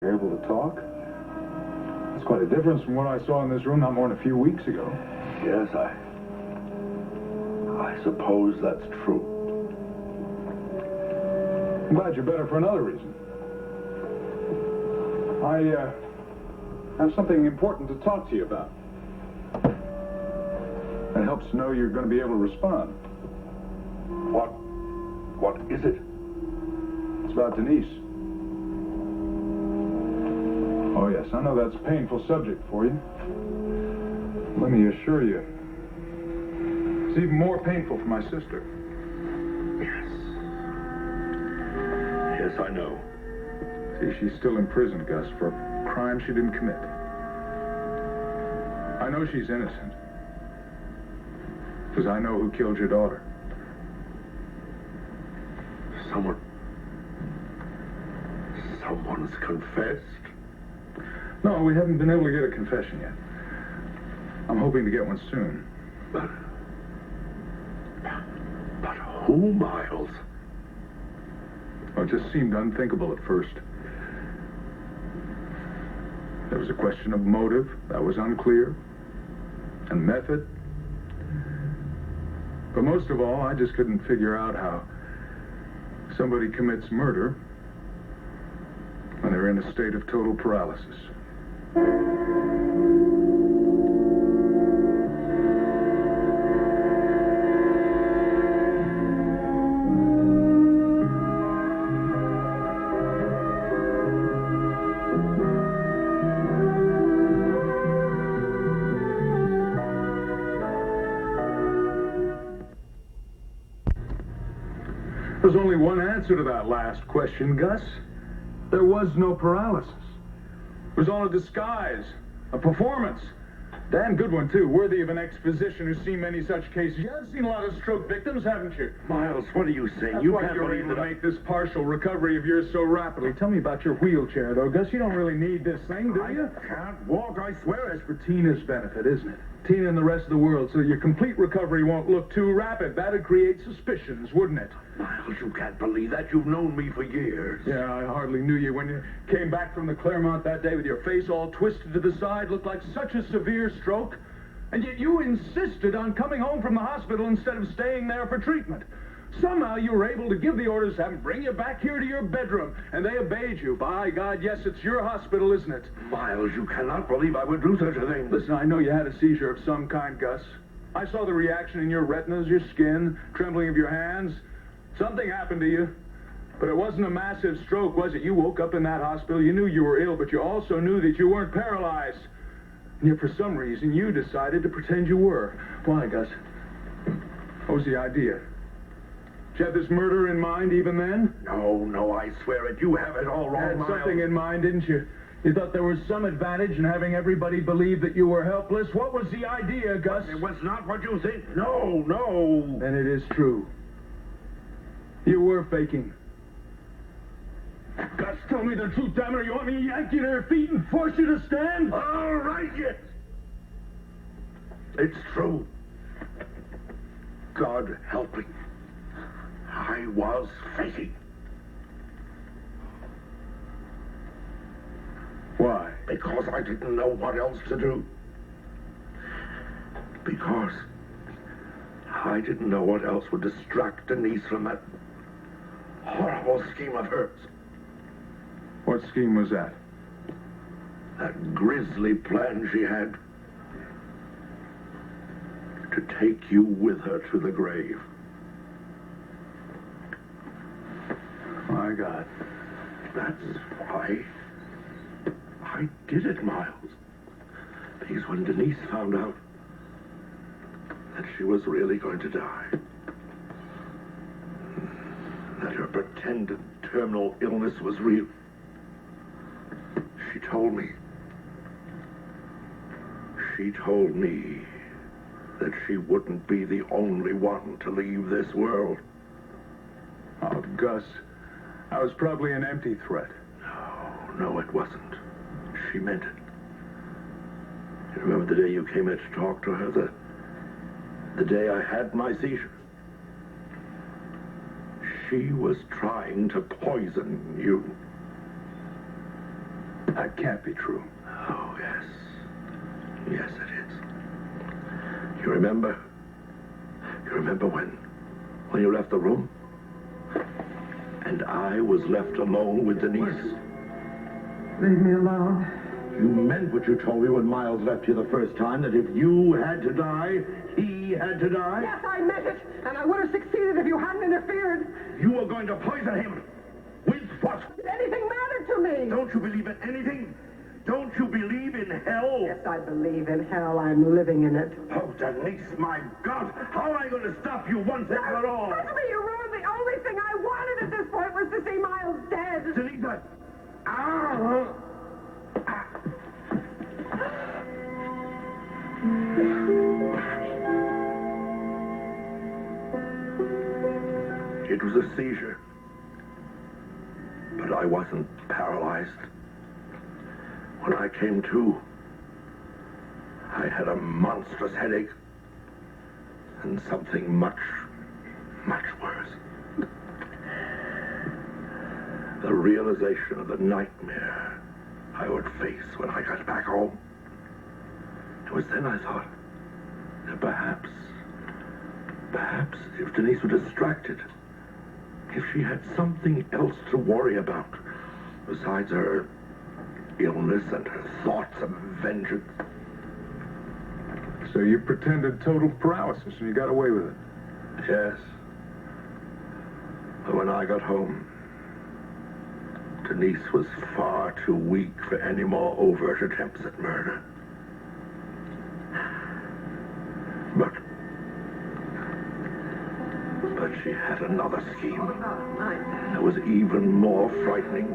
You're able to talk? That's quite a difference from what I saw in this room not more than a few weeks ago. Yes, I suppose that's true. I'm glad you're better for another reason. I have something important to talk to you about. It helps to know you're going to be able to respond. What is it? It's about Denise. Oh, yes, I know that's a painful subject for you. Let me assure you, it's even more painful for my sister. Yes, I know. See, she's still in prison, Gus, for a crime she didn't commit. I know she's innocent, because I know who killed your daughter. Someone's confessed? No, we haven't been able to get a confession yet. I'm hoping to get one soon. But who, Miles? Well, it just seemed unthinkable at first. There was a question of motive that was unclear, and method. But most of all, I just couldn't figure out how somebody commits murder when they're in a state of total paralysis. There's only one answer to that last question, Gus. There was no paralysis. It was all a disguise, a performance. Damn good one, too. Worthy of an ex-physician who's seen many such cases. You've seen a lot of stroke victims, haven't you? Miles, what are you saying? That's you why can't you're believe able to that make this partial recovery of yours so rapidly. Tell me about your wheelchair, though, Gus. You don't really need this thing, do you? I can't walk, I swear. It's for Tina's benefit, isn't it? Tina and the rest of the world, so your complete recovery won't look too rapid. That'd create suspicions, wouldn't it? Miles, you can't believe that. You've known me for years. Yeah, I hardly knew you when you came back from the Claremont that day with your face all twisted to the side. Looked like such a severe stroke. And yet you insisted on coming home from the hospital instead of staying there for treatment. Somehow you were able to give the orders to have them bring you back here to your bedroom, and they obeyed you. By God, yes, it's your hospital, isn't it? Miles, you cannot believe I would do such a thing. Listen, I know you had a seizure of some kind, Gus. I saw the reaction in your retinas, your skin, trembling of your hands. Something happened to you. But it wasn't a massive stroke, was it? You woke up in that hospital, you knew you were ill, but you also knew that you weren't paralyzed. And yet, for some reason, you decided to pretend you were. Why, Gus? What was the idea? Did you have this murder in mind even then? No, I swear it. You have it all wrong, You had Miles. something in mind, didn't you? You thought there was some advantage in having everybody believe that you were helpless? What was the idea, Gus? It was not what you think. No. Then it is true. You were faking. Gus, tell me the truth, damn it, or you want me to yank you to your feet and force you to stand? All right, yes. It's true. God help me. I was faking. Why? Because I didn't know what else to do. Because I didn't know what else would distract Denise from that horrible scheme of hers. What scheme was that? That grisly plan she had to take you with her to the grave. My God. That's why I did it, Miles. Because when Denise found out that she was really going to die, that her pretended terminal illness was real, she told me that she wouldn't be the only one to leave this world. Oh, Gus, that was probably an empty threat. No, it wasn't. She meant it. You remember the day you came in to talk to her? The day I had my seizure? She was trying to poison you. That can't be true. Oh, yes. Yes, it is. You remember? You remember when you left the room? And I was left alone with Denise. Leave me alone. You meant what you told me when Miles left you the first time, that if you had to die, he had to die? Yes, I meant it, and I would have succeeded if you hadn't interfered. You were going to poison him. With what? Did anything matter to me? Don't you believe in anything? Don't you believe in hell? Yes, I believe in hell. I'm living in it. Oh, Denise, my God! How am I going to stop you once and for all? Trust me, you ruined the only thing I wanted at this point was to see Miles dead. Denise, Ow! It was a seizure. But I wasn't paralyzed. When I came to, I had a monstrous headache. And something much, much worse. The realization of the nightmare I would face when I got back home. It was then I thought that perhaps if Denise were distracted, if she had something else to worry about besides her illness and her thoughts of vengeance. So you pretended total paralysis and you got away with it? Yes. But when I got home, Denise was far too weak for any more overt attempts at murder. But she had another scheme that was even more frightening.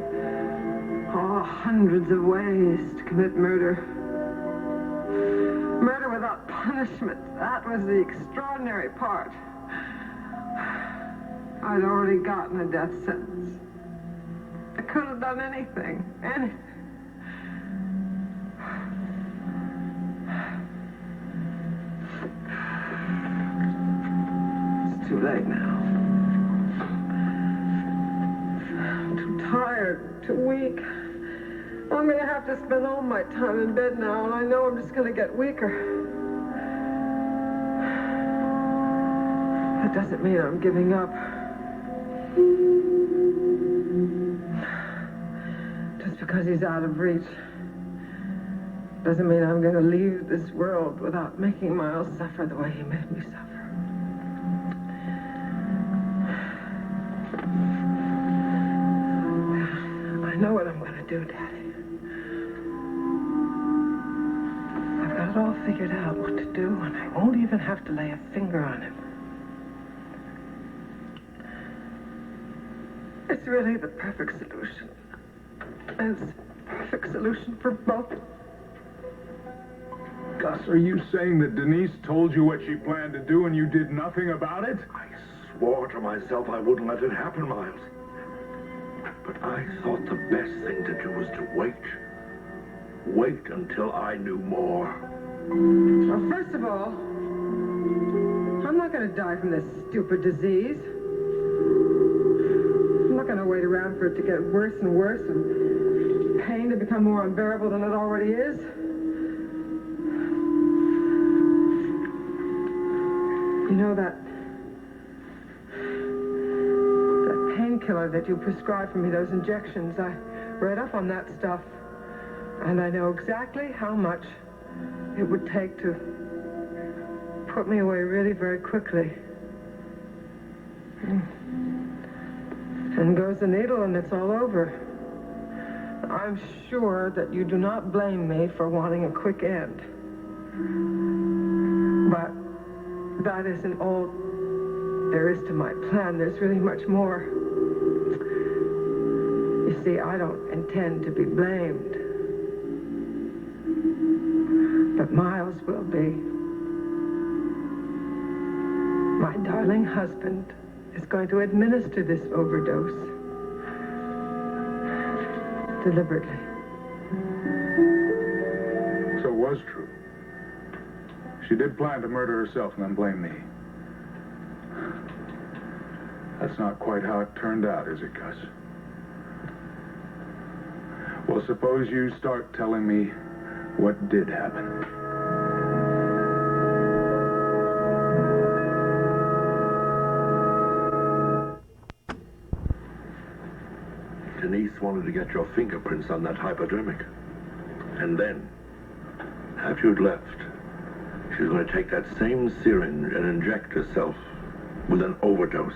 Oh, hundreds of ways to commit murder. Murder without punishment. That was the extraordinary part. I'd already gotten a death sentence. I could have done anything. Anything. It's too late now. I'm too tired, too weak. I'm going to have to spend all my time in bed now, and I know I'm just going to get weaker. That doesn't mean I'm giving up. Just because he's out of reach doesn't mean I'm going to leave this world without making Miles suffer the way he made me suffer. I know what I'm going to do, Daddy. I've got it all figured out what to do, and I won't even have to lay a finger on him. It's really the perfect solution. And it's the perfect solution for both. Gus, are you saying that Denise told you what she planned to do and you did nothing about it? I swore to myself I wouldn't let it happen, Miles. But I thought the best thing to do was to wait. Wait until I knew more. Well, first of all, I'm not going to die from this stupid disease. I'm not going to wait around for it to get worse and worse and pain to become more unbearable than it already is. You know that painkiller that you prescribed for me, those injections, I read up on that stuff, and I know exactly how much it would take to put me away really very quickly. And goes the needle and it's all over. I'm sure that you do not blame me for wanting a quick end. But that isn't all there is to my plan. There's really much more. You see, I don't intend to be blamed. But Miles will be. My darling husband is going to administer this overdose deliberately. So it was true. She did plan to murder herself and then blame me. That's not quite how it turned out, is it, Gus? Well, Well, suppose you start telling me what did happen. Denise wanted to get your fingerprints on that hypodermic. And then, after you'd left, she was going to take that same syringe and inject herself with an overdose.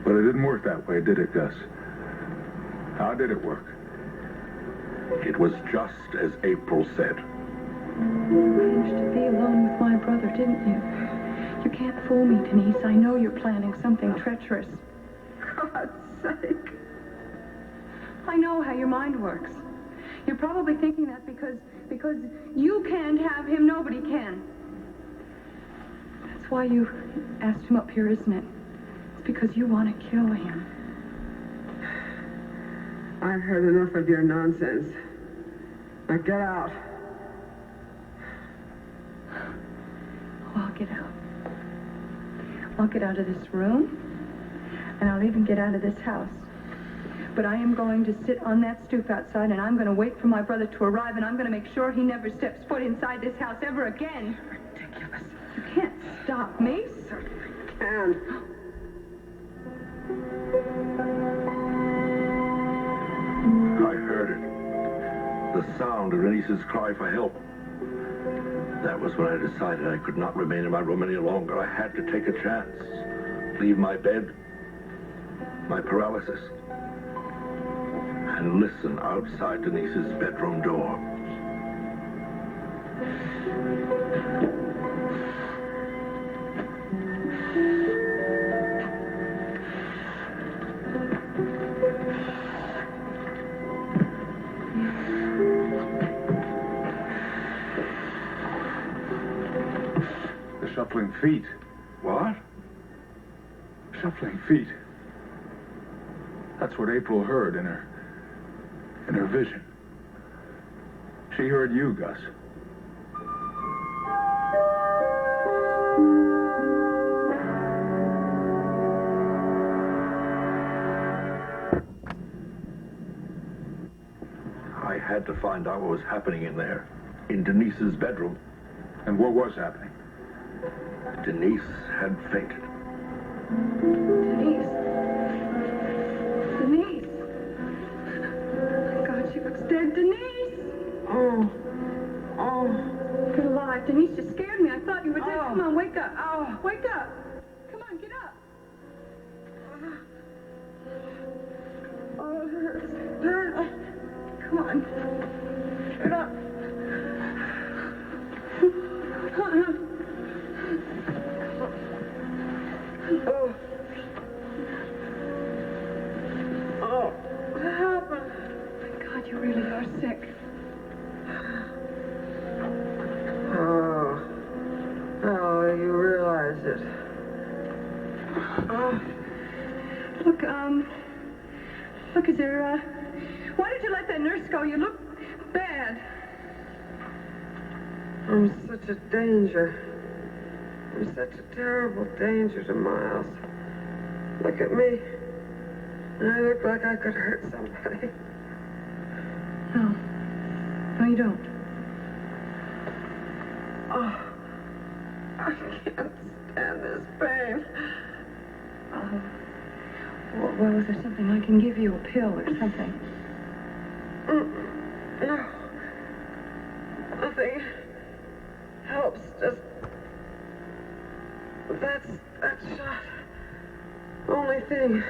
But it didn't work that way, did it, Gus? How did it work? It was just as April said. You arranged to be alone with my brother, didn't you? You can't fool me, Denise. I know you're planning something treacherous. God's sake. I know how your mind works. You're probably thinking that because you can't have him, nobody can. That's why you asked him up here, isn't it? It's because you want to kill him. I've heard enough of your nonsense. Now get out. Oh, I'll get out. I'll get out of this room, and I'll even get out of this house. But I am going to sit on that stoop outside, and I'm going to wait for my brother to arrive, and I'm going to make sure he never steps foot inside this house ever again. Ridiculous. You can't stop me. Certainly can. I heard it. The sound of Denise's cry for help. That was when I decided I could not remain in my room any longer. I had to take a chance. Leave my bed, my paralysis, and listen outside Denise's bedroom door. The shuffling feet. What? Shuffling feet. That's what April heard in her vision. She heard you, Gus. I had to find out what was happening in there, in Denise's bedroom. And what was happening? Denise had fainted. Denise. Denise. God, she looks dead. Denise. Oh. Good alive. Denise, you scared me. I thought you were dead. Oh. Come on, wake up. Oh, wake up. Come on, get up. Oh, it hurts. Come on. Get up. Oh. Oh. What happened? God, you really are sick. Oh, you realize it. Look, is there, why did you let that nurse go? You look bad. I'm such a danger. I'm such a terrible danger to Miles. Look at me. I look like I could hurt somebody. No. No, you don't. Oh, I can't stand this pain. Well, is there something I can give you? A pill or something? No. Nothing helps. Just that shot. Only thing.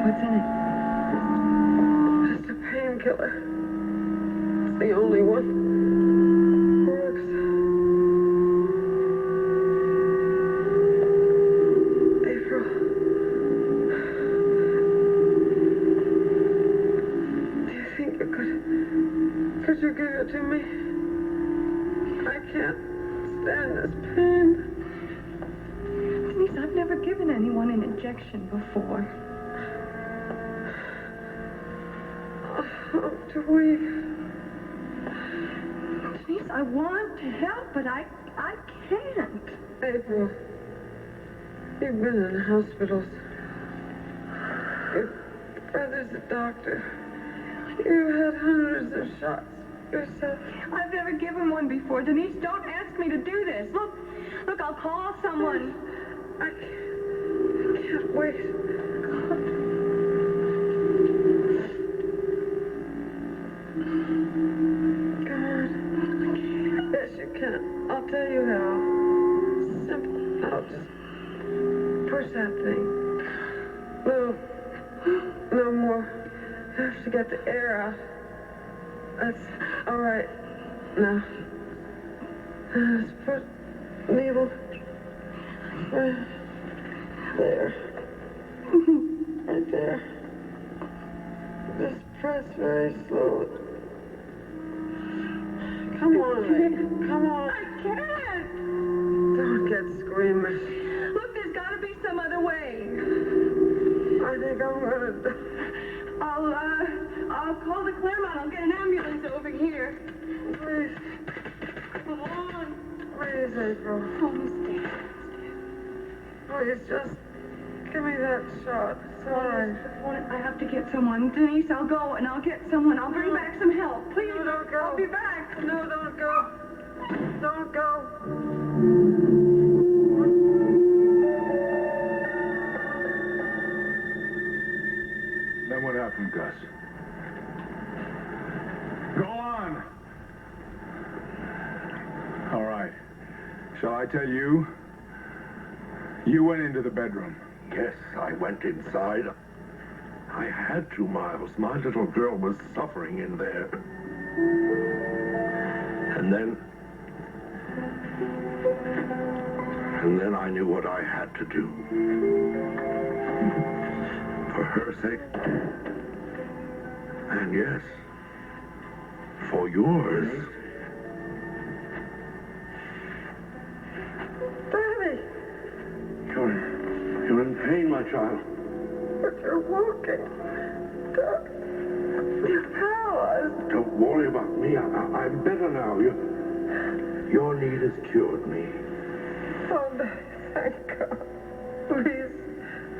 What's in it? Just a painkiller. It's the only one. Works. April. Do you think could you give it to me? I can't stand this pain. Denise, I've never given anyone an injection before. I'm too weak. Denise, I want to help, but I can't. April, you've been in hospitals. brother's a doctor. You had hundreds of shots yourself. I've never given one before. Denise, don't ask me to do this. Look, I'll call someone. I can't wait. Come on. Yes, you can. I'll tell you how. Simple. I'll just push that thing. No more. I have to get the air out. That's all right. Now, just put needle right there. Right there. Just press very slowly. Come on, lady. Come on. I can't. Don't get squeamish. Look, there's got to be some other way. I think I'm gonna. I'll call the Claremont. I'll get an ambulance over here. Please, Come on. please, April. Oh, Miss Dad. Please, just give me that shot. It's all right. I have to get someone. Denise, I'll go and I'll get someone. I'll bring back some help. Please, No, don't go. I'll be back. No, don't go. Don't go. Then what happened, Gus? Go on. All right. Shall I tell you? You went into the bedroom. Yes, I went inside. I had to, Miles. My little girl was suffering in there. And then I knew what I had to do. For her sake. And yes, for yours. Daddy, You're in pain, my child. but you're walking. You're paralyzed. Don't worry about me. I'm better now. Your need has cured me. Oh, Daddy, thank God.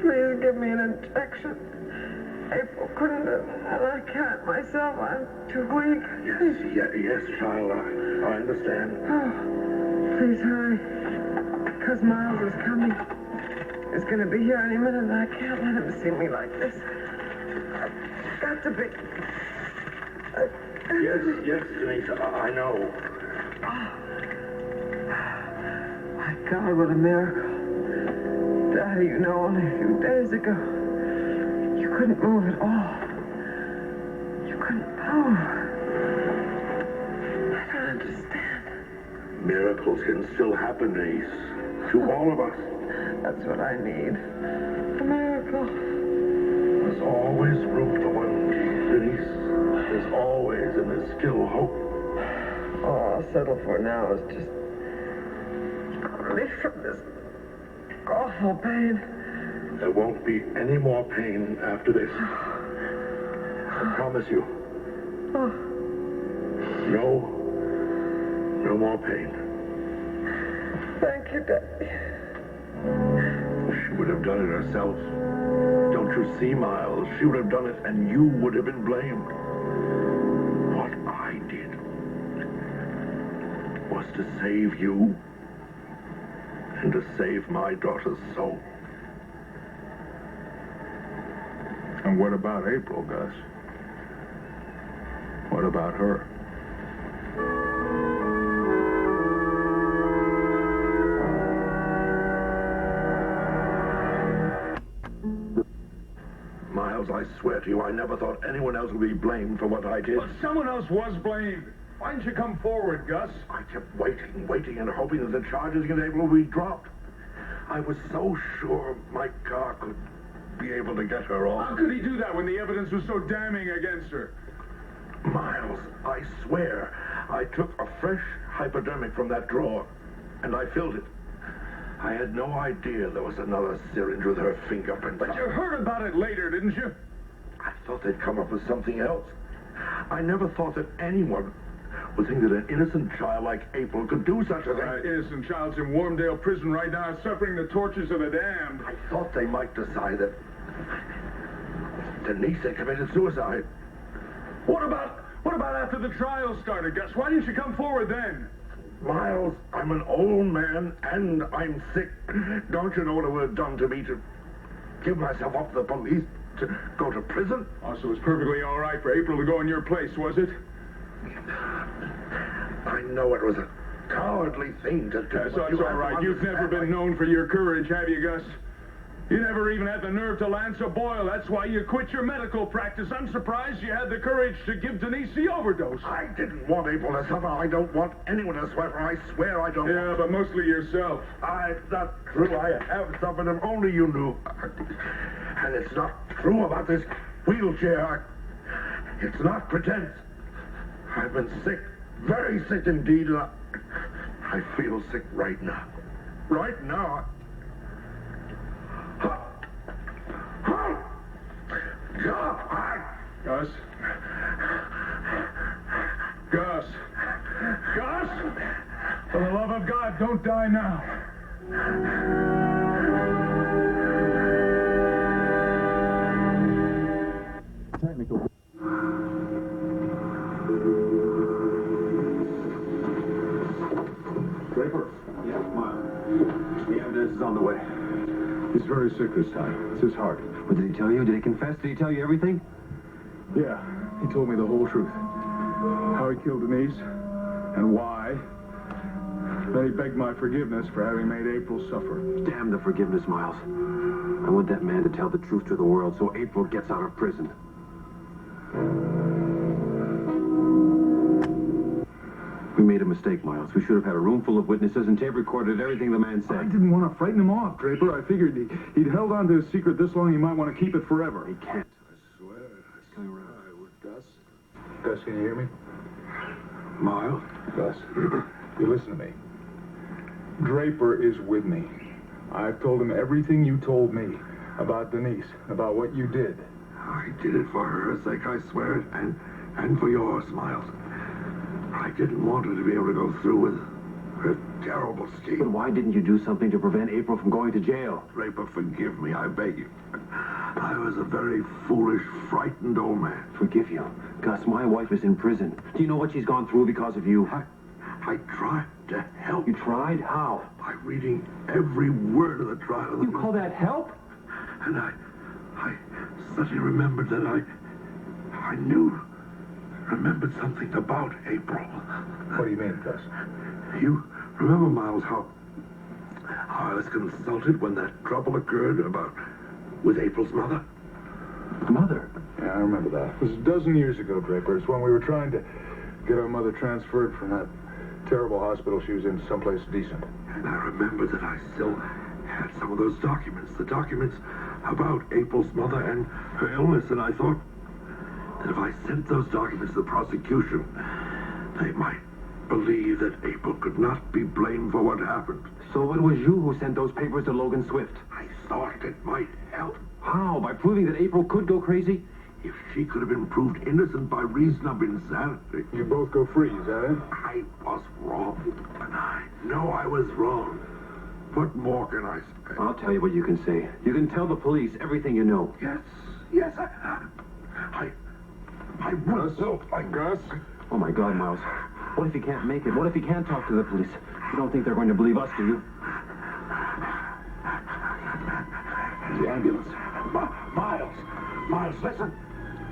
Please give me an injection. April couldn't have, and I can't myself. I'm too weak. Yes, child. I understand. Oh, please hurry. Because Miles is coming. He's going to be here any minute, and I can't let him see me like this. I've got to be. Yes, Denise, I know. My God, what a miracle. Daddy, you know, only a few days ago, you couldn't move at all. You couldn't move. I don't understand. Miracles can still happen, Denise. To all of us. That's what I need. A miracle. There's always room for one, Denise. There's always, and there's still hope. All I'll settle for now is just relief from this awful pain. There won't be any more pain after this. I promise you. Oh, No more pain. thank you, Daddy. She would have done it herself. Don't you see, Miles? She would have done it, and you would have been blamed. What I did was to save you and to save my daughter's soul. And what about April, Gus? What about her? Miles, I swear to you, I never thought anyone else would be blamed for what I did. But someone else was blamed. Why didn't you come forward, Gus? I kept waiting, and hoping that the charges against April would be dropped. I was so sure my car could be able to get her off. How could he do that when the evidence was so damning against her? Miles, I swear, I took a fresh hypodermic from that drawer, and I filled it. I had no idea there was another syringe with her fingerprint. But you heard about it later, didn't you? I thought they'd come up with something else. I never thought that anyone would think that an innocent child like April could do such a thing. Innocent child's in Warmdale prison right now, suffering the tortures of the damned. I thought they might decide that Denise had committed suicide. What about after the trial started, Gus? Why didn't you come forward then? Miles, I'm an old man and I'm sick. Don't you know what it would have done to me to give myself up to the police, to go to prison? Oh, so it was perfectly all right for April to go in your place, was it? I know it was a cowardly thing to do. Yes, that's all right. You've never been known for your courage, have you, Gus? You never even had the nerve to lance a boil. That's why you quit your medical practice. I'm surprised you had the courage to give Denise the overdose. I didn't want April to suffer. I don't want anyone to suffer. I swear I don't. Yeah, but mostly yourself. It's not true. I have suffered, if only you knew. And it's not true about this wheelchair. It's not pretense. I've been sick, very sick indeed. And I feel sick right now. Right now. Gus? Gus? Gus? For the love of God, don't die now. Technical. Draper? Yeah, the evidence is on the way. He's very sick this time. It's his heart. What did he tell you? Did he confess? Did he tell you everything? Yeah, he told me the whole truth. How he killed Denise and why. Then he begged my forgiveness for having made April suffer. Damn the forgiveness, Miles. I want that man to tell the truth to the world so April gets out of prison. We made a mistake, Miles. We should have had a room full of witnesses and tape recorded everything the man I said. didn't want to frighten him off, Draper. I figured he'd held on to his secret this long, he might want to keep it forever. He can't. I swear. He's coming around. Gus? Gus, can you hear me? Miles? Gus, you listen to me. Draper is with me. I've told him everything you told me about Denise, about what you did. I did it for her sake, I swear, and for yours, Miles. I didn't want her to be able to go through with her terrible scheme. But why didn't you do something to prevent April from going to jail? Draper, forgive me, I beg you. I was a very foolish, frightened old man. Forgive you. Gus, my wife is in prison. Do you know what she's gone through because of you? I tried to help. You tried? How? By reading every word of the trial. You call that help? And I suddenly remembered that I remembered something about April. What do you mean, Gus? You remember, Miles, how I was consulted when that trouble occurred with April's mother? Mother? Yeah, I remember that. It was a dozen years ago, Draper. It's when we were trying to get our mother transferred from that terrible hospital she was in to someplace decent. And I remember that I still had some of those documents, the documents about April's mother and her illness, and I thought that if I sent those documents to the prosecution, they might believe that April could not be blamed for what happened. So it was you who sent those papers to Logan Swift? I thought it might help. How? By proving that April could go crazy? If she could have been proved innocent by reason of insanity. You both go free, is that it? I was wrong. I know I was wrong. What more can I say? I'll tell you what you can say. You can tell the police everything you know. Yes, I would. So, Gus? Oh, my God, Miles. What if he can't make it? What if he can't talk to the police? You don't think they're going to believe us, do you? The ambulance. Miles, listen.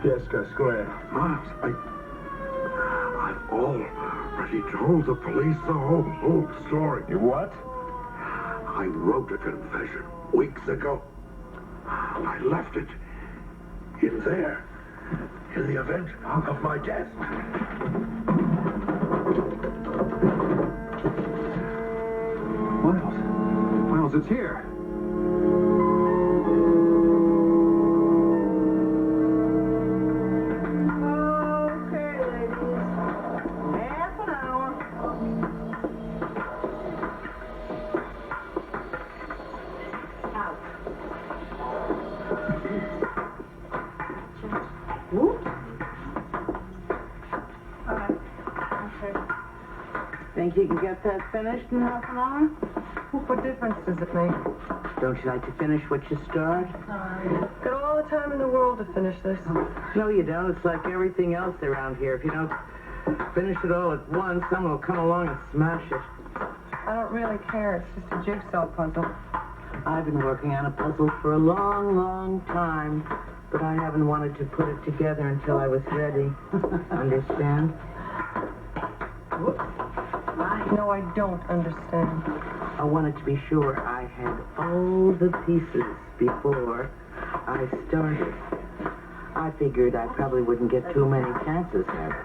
Yes, Gus, go ahead. Miles, I've already told the police the whole story. You what? I wrote a confession weeks ago. I left it in there, in the event of my death. Miles, it's here. Think you can get that finished in half an hour? Well, what difference does it make? Don't you like to finish what you start? Got all the the time in the world to finish this. No, you don't. It's like everything else around here. If you don't finish it all at once, someone will come along and smash it. I don't really care. It's just a jigsaw puzzle. I've been working on a puzzle for a long, long time, but I haven't wanted to put it together until I was ready. Understand? No, I don't understand. I wanted to be sure I had all the pieces before I started. I figured I probably wouldn't get too many chances at it,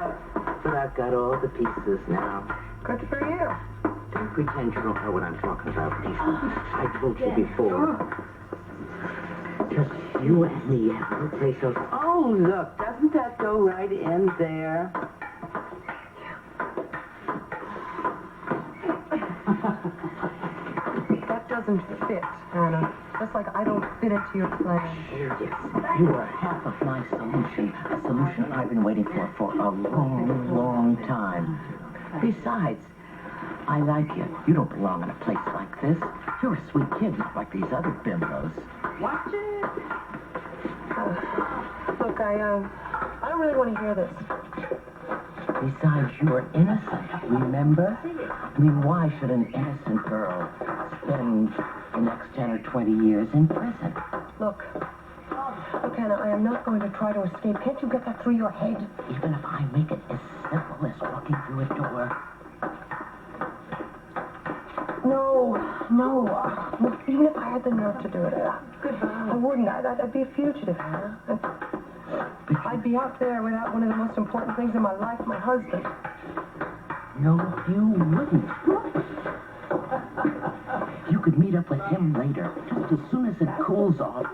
but I've got all the pieces now. Good for you. Don't pretend you don't know what I'm talking about, Lisa. I told you before. Just you and me have no place else. Oh, look, doesn't that go right in there? That doesn't fit, Anna. Just like I don't fit into your plan. Yes, you are half of my solution. A solution I've been waiting for a long, long time. Besides, I like you. You don't belong in a place like this. You're a sweet kid, not like these other bimbos. Watch it. Look, I don't really want to hear this. Besides, you're innocent, remember? I mean, why should an innocent girl spend the next 10 or 20 years in prison? Look, Anna, I am not going to try to escape. Can't you get that through your head? Even if I make it as simple as walking through a door. No. Even if I had the nerve to do it, I wouldn't. I'd be a fugitive, Anna. I'd be out there without one of the most important things in my life, my husband. No, you wouldn't. You could meet up with him later, just as soon as it cools off.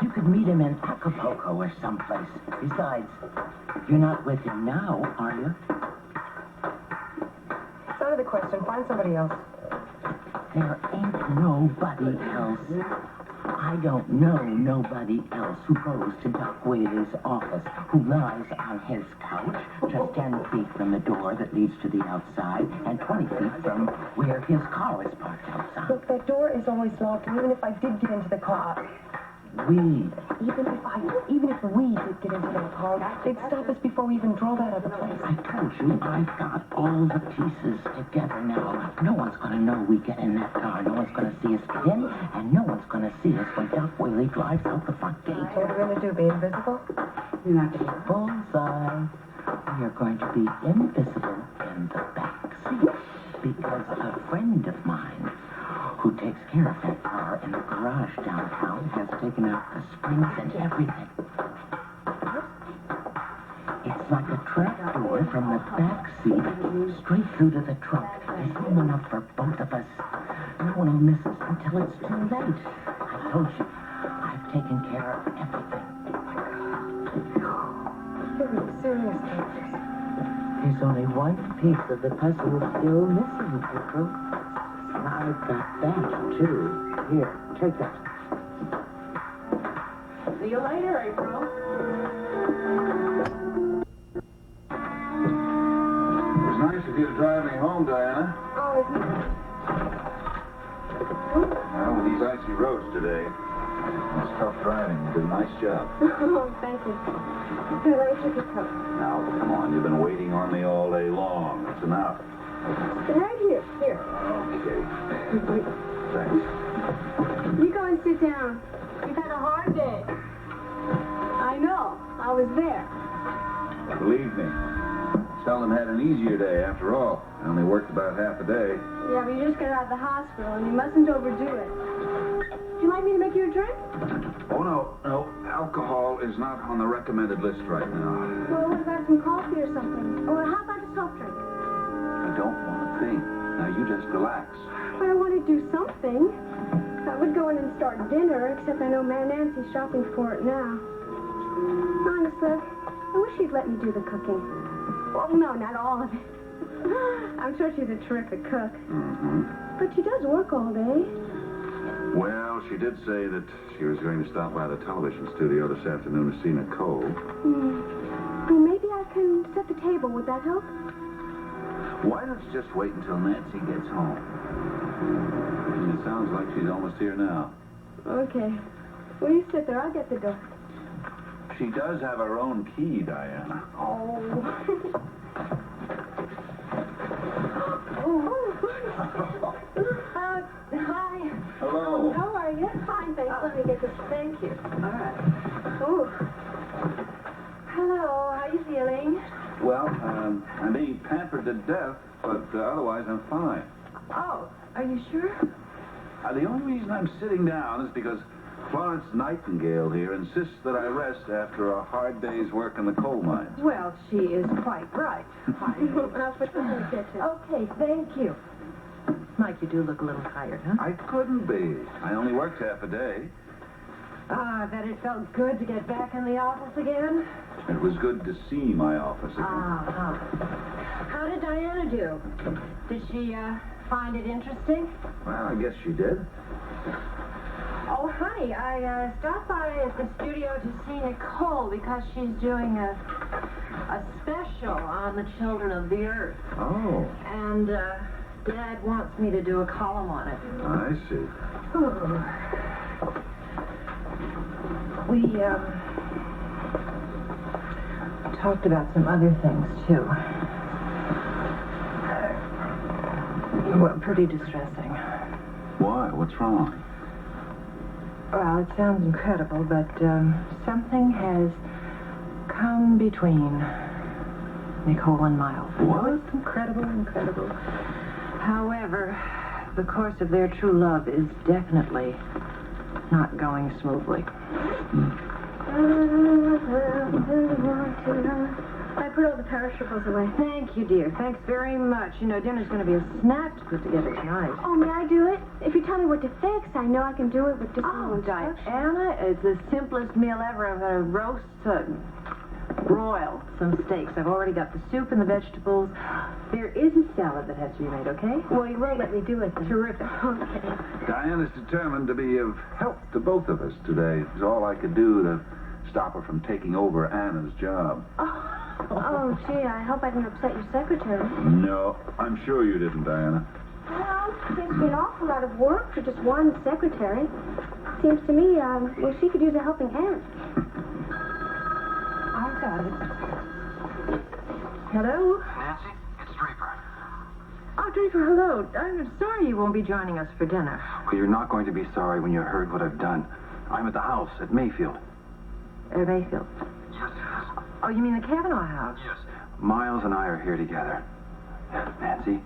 You could meet him in Acapulco or someplace. Besides, you're not with him now, are you? It's out of the question. Find somebody else. There ain't nobody else. I don't know nobody else who goes to Doc Whaley's office, who lies on his couch, just 10 feet from the door that leads to the outside, and 20 feet from where his car is parked outside. Look, that door is always locked, and even if I did get into the car... Even if we did get into the car, they'd stop us before we even drove out of the place. I told you, I've got all the pieces together now. No one's going to know we get in that car. No one's going to see us get in, and no one's going to see us when Doc Whaley drives out the front gate. So what are we going to do, be invisible? You're not going to be bullseye. We are going to be invisible in the back seat because a friend of mine who takes care of that car in the garage downtown has taken out the springs and everything. It's like a trap door from the back seat straight through to the trunk. There's room enough for both of us. No one will miss us until it's too late. I told you, I've taken care of everything. You're being serious, Doctor. There's only one piece of the puzzle still missing, April. I've got that, too. Here, take that. See you later, April. It was nice of you to drive me home, Diana. Oh, isn't it? Well, with these icy roads today, it's tough driving. You did a nice job. Oh, thank you. Here, let me take your coat. Now, come on. You've been waiting on me all day long. That's enough. Right here. Here. Okay. Thanks. You go and sit down. You've had a hard day. I know. I was there. Believe me, Sheldon had an easier day after all. I only worked about half a day. Yeah, but you just got out of the hospital, and you mustn't overdo it. Would you like me to make you a drink? Oh, no. Alcohol is not on the recommended list right now. Well, what about some coffee or something? Or how about a soft drink? I don't want a thing. Now, you just relax. But I want to do something. I would go in and start dinner, except I know Ma Nancy's shopping for it now. Honestly, I wish she'd let me do the cooking. Well, no, not all of it. I'm sure she's a terrific cook. Mm-hmm. But she does work all day. Well, she did say that she was going to stop by the television studio this afternoon to see Nicole. Well, maybe I can set the table. Would that help? Why don't you just wait until Nancy gets home? It sounds like she's almost here now. Okay. Well, you sit there. I'll get the door. She does have her own key, Diana. Oh. Hi. Hello. How are you? Fine, thanks. Let me get this. Thank you. All right. Oh. Hello. How are you feeling? Well, I'm being pampered to death, but otherwise I'm fine. Oh, are you sure? The only reason I'm sitting down is because Florence Nightingale here insists that I rest after a hard day's work in the coal mines. Well, she is quite right. I'll put this in the kitchen. Okay, thank you. Mike, you do look a little tired, huh? I couldn't be. I only worked half a day. I bet it felt good to get back in the office again. It was good to see my office again. How did Diana do? Did she, find it interesting? Well, I guess she did. Oh, honey, I stopped by at the studio to see Nicole because she's doing a special on the children of the earth. Oh. And, Dad wants me to do a column on it. I see. We, talked about some other things, too. Well, pretty distressing. Why? What's wrong? Well, it sounds incredible, but, something has come between Nicole and Miles. What? Incredible. However, the course of their true love is definitely not going smoothly. I put all the perishables away. Thank you, dear. Thanks very much. You know, dinner's going to be a snack to put together tonight. Oh, may I do it? If you tell me what to fix, I know I can do it with just Oh, one instruction. Diana, it's the simplest meal ever. I'm going to roast, broil some steaks. I've already got the soup and the vegetables. There is a salad that has to be made, okay? Well, you won't let me do it then. Terrific. Okay. Diana's determined to be of help to both of us today. It's all I could do to stop her from taking over Anna's job. Oh, gee, I hope I didn't upset your secretary. No, I'm sure you didn't, Diana. Well, seems to be an awful lot of work for just one secretary. Seems to me, well, she could use a helping hand. I got it. Hello? Nancy, it's Draper. Oh, Draper, hello. I'm sorry you won't be joining us for dinner. Well, you're not going to be sorry when you heard what I've done. I'm at the house at Mayfield. Mayfield. Yes. Oh, you mean the Kavanaugh house? Yes. Miles and I are here together. Nancy,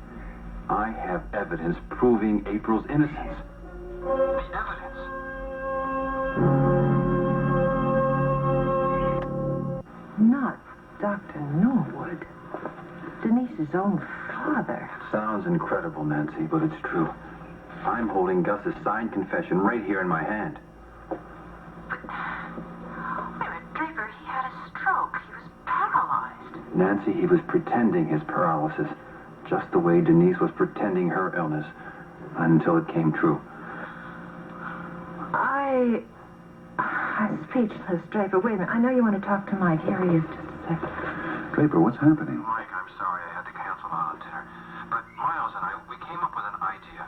I have evidence proving April's innocence. The evidence? Not Dr. Norwood. Denise's own father. Sounds incredible, Nancy, but it's true. I'm holding Gus's signed confession right here in my hand. Draper, he had a stroke. He was paralyzed. Nancy, he was pretending his paralysis, just the way Denise was pretending her illness, until it came true. I'm speechless, Draper. Wait a minute. I know you want to talk to Mike. Here he is. Just a second. Draper, what's happening? Mike, I'm sorry I had to cancel our dinner. But Miles and I, we came up with an idea.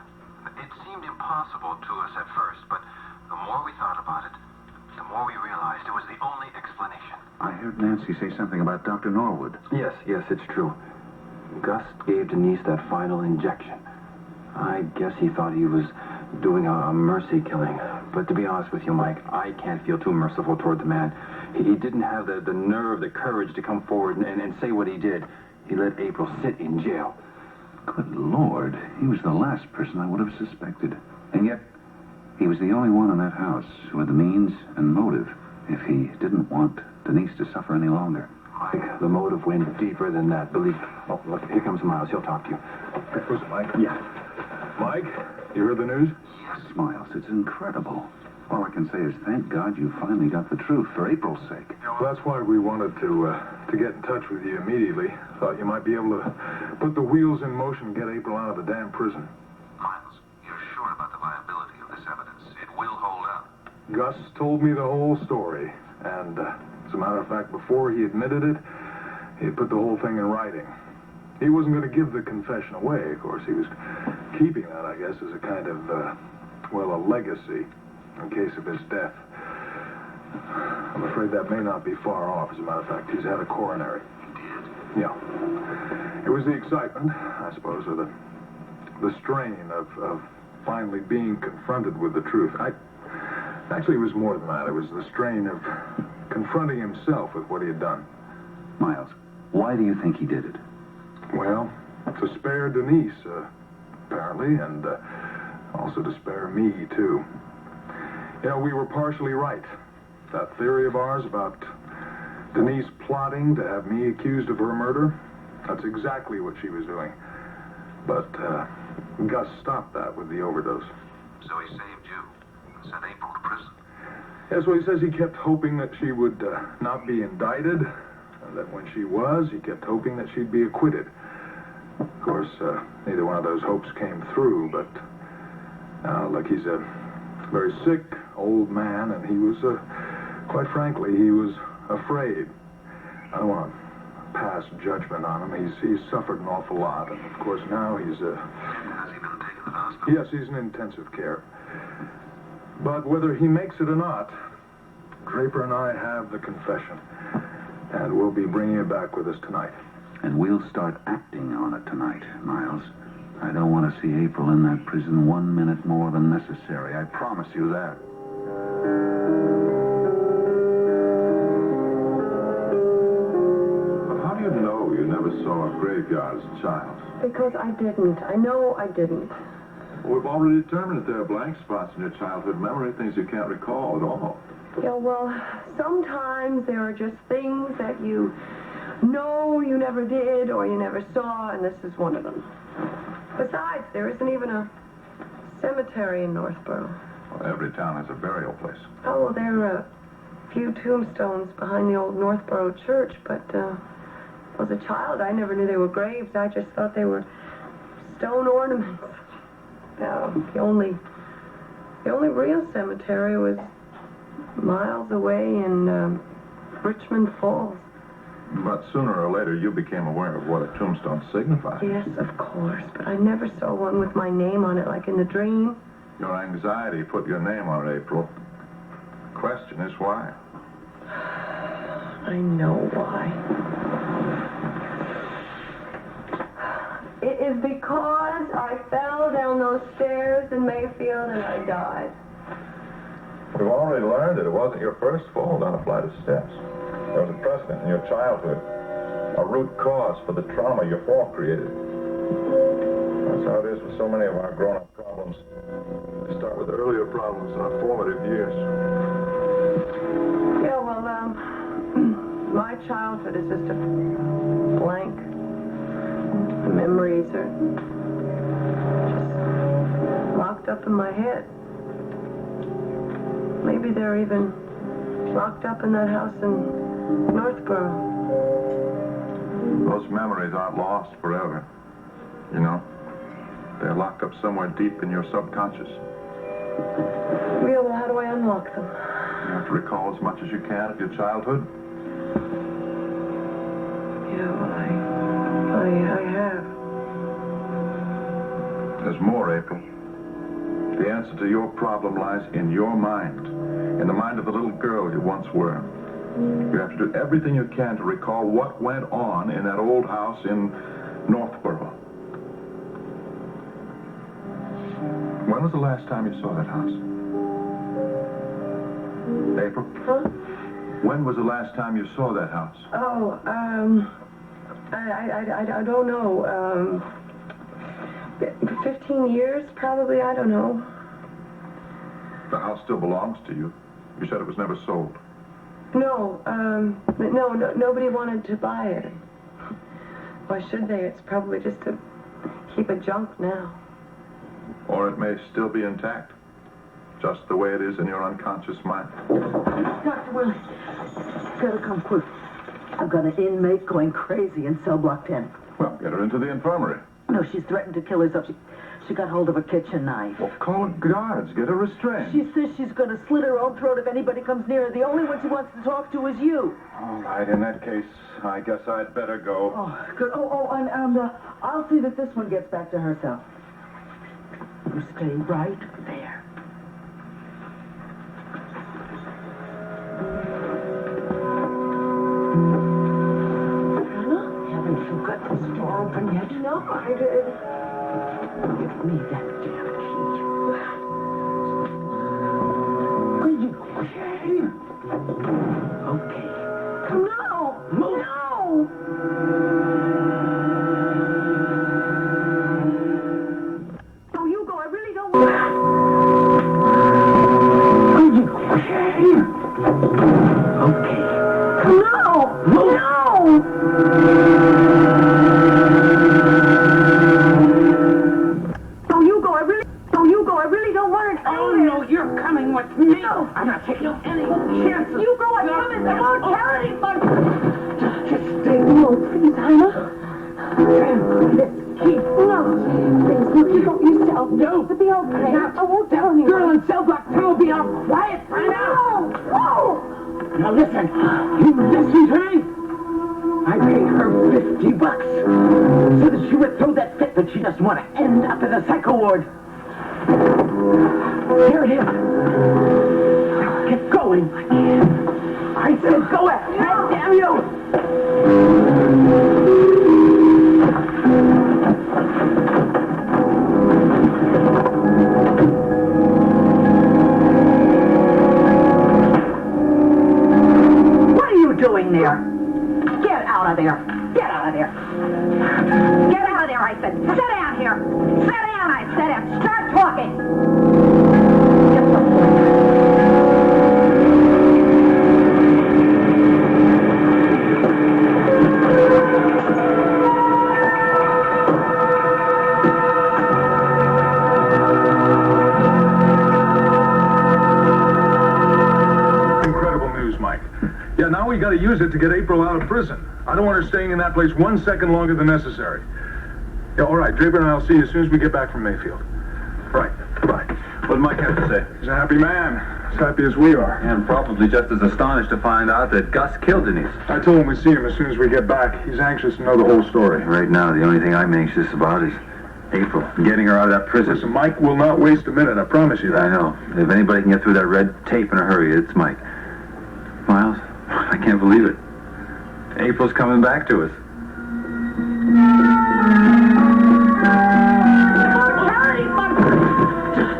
It seemed impossible to us at first, but the more we thought about it, the more we realized it was the only explanation. I heard Nancy say something about Dr. Norwood. Yes, it's true. Gus gave Denise that final injection. I guess he thought he was doing a mercy killing. But to be honest with you, Mike, I can't feel too merciful toward the man. He didn't have the nerve, the courage to come forward and say what he did. He let April sit in jail. Good Lord, he was the last person I would have suspected. And yet, he was the only one in that house who had the means and motive if he didn't want Denise to suffer any longer. Mike, the motive went deeper than that. Believe me. Oh, look, here comes Miles. He'll talk to you. Was it Mike? Yeah. Mike, you heard the news? Yes, Miles, it's incredible. All I can say is thank God you finally got the truth for April's sake. Well, that's why we wanted to get in touch with you immediately. Thought you might be able to put the wheels in motion and get April out of the damn prison. Miles, you're sure about the viability of this evidence? It will hold up. Gus told me the whole story. And, as a matter of fact, before he admitted it, he had put the whole thing in writing. He wasn't going to give the confession away, of course. He was keeping that, I guess, as a kind of, a legacy in case of his death. I'm afraid that may not be far off. As a matter of fact, he's had a coronary. He did. Yeah. It was the excitement, I suppose, or the strain of finally being confronted with the truth. Actually, it was more than that. It was the strain of confronting himself with what he had done. Miles, why do you think he did it? Well, to spare Denise, apparently, and also to spare me, too. You know, we were partially right. That theory of ours about Denise plotting to have me accused of her murder, that's exactly what she was doing. But Gus stopped that with the overdose. So he saved you. Sent April to prison. Yes, well, he says he kept hoping that she would not be indicted, and that when she was, he kept hoping that she'd be acquitted. Of course, neither one of those hopes came through, but look, he's a very sick old man, and he was, quite frankly, he was afraid. I don't want to pass judgment on him. He's suffered an awful lot, and of course now he's Has he been taken to the hospital? yes, he's in intensive care. But whether he makes it or not, Draper and I have the confession, and we'll be bringing it back with us tonight. And we'll start acting on it tonight, Miles. I don't want to see April in that prison 1 minute more than necessary. I promise you that. But how do you know you never saw a graveyard as a child? Because I didn't. I know I didn't. We've already determined that there are blank spots in your childhood memory, things you can't recall at all. Yeah, well, sometimes there are just things that you know you never did or you never saw, and this is one of them. Besides, there isn't even a cemetery in Northborough. Well, every town has a burial place. Oh, well, there are a few tombstones behind the old Northborough church, but as a child, I never knew they were graves. I just thought they were stone ornaments. The only real cemetery was miles away in Richmond Falls. But sooner or later, you became aware of what a tombstone signified. Yes, of course, but I never saw one with my name on it like in the dream. Your anxiety put your name on it, April. The question is why? I know why. It is because I fell down those stairs in Mayfield and I died. We've already learned that it wasn't your first fall down a flight of steps. There was a precedent in your childhood, a root cause for the trauma your fall created. That's how it is with so many of our grown-up problems. They start with earlier problems in our formative years. Yeah, well, my childhood is just a blank. The memories are just locked up in my head. Maybe they're even locked up in that house in Northborough. Those memories aren't lost forever. You know, they're locked up somewhere deep in your subconscious. Yeah, well, how do I unlock them? You have to recall as much as you can of your childhood. Yeah, well, I have. There's more, April. The answer to your problem lies in your mind, in the mind of the little girl you once were. You have to do everything you can to recall what went on in that old house in Northborough. When was the last time you saw that house? April? Huh? When was the last time you saw that house? Oh, I don't know. 15 years, probably, I don't know. The house still belongs to you. You said it was never sold. No, nobody wanted to buy it. Why should they? It's probably just a heap of junk now. Or it may still be intact, just the way it is in your unconscious mind. Dr. Willis, gotta come quick. I've got an inmate going crazy in cell block 10. Well, get her into the infirmary. No, she's threatened to kill herself. She got hold of a kitchen knife. Well, call guards. Get her restrained. She says she's going to slit her own throat if anybody comes near her. The only one she wants to talk to is you. All right, in that case, I guess I'd better go. Oh, good. And I'll see that this one gets back to herself. You stay right there. You got this door open yet? No, I did. Give me that damn key. Are you kidding? Okay. No! Move. No! Oh, you go. I really don't want to. Are you kidding? Okay. No! Move. No! Oh, you go. I really don't want to. Oh, no, you're coming with me. No. I'm not taking any chances. You go. I promise I won't tell anybody. Just stay low, please, Hannah. Let's keep. No. Please, look, you go yourself. No. It'll be okay. I won't tell anyone. Girl in cell block 2 will be all quiet for now. No! Now listen. You listen to me. I paid her $50 so that she would throw that fit, but she doesn't want to end up in the psycho ward. Here it is. Now get going. I said go ahead, damn you. What are you doing there? Get out of there. Get out of there. Get out of there, I said. Sit down here. Sit down, I said, and start talking. Incredible news, Mike. Yeah, now we got to use it to get April out of prison. I don't want her staying in that place 1 second longer than necessary. Yeah, all right, Draper and I'll see you as soon as we get back from Mayfield. Right, goodbye. What did Mike have to say? He's a happy man, as happy as we are. And probably just as astonished to find out that Gus killed Denise. I told him we'd see him as soon as we get back. He's anxious to know the whole story. Right now, the only thing I'm anxious about is April, getting her out of that prison. Listen, Mike will not waste a minute, I promise you that. I know. If anybody can get through that red tape in a hurry, it's Mike. Miles, I can't believe it. April's coming back to us.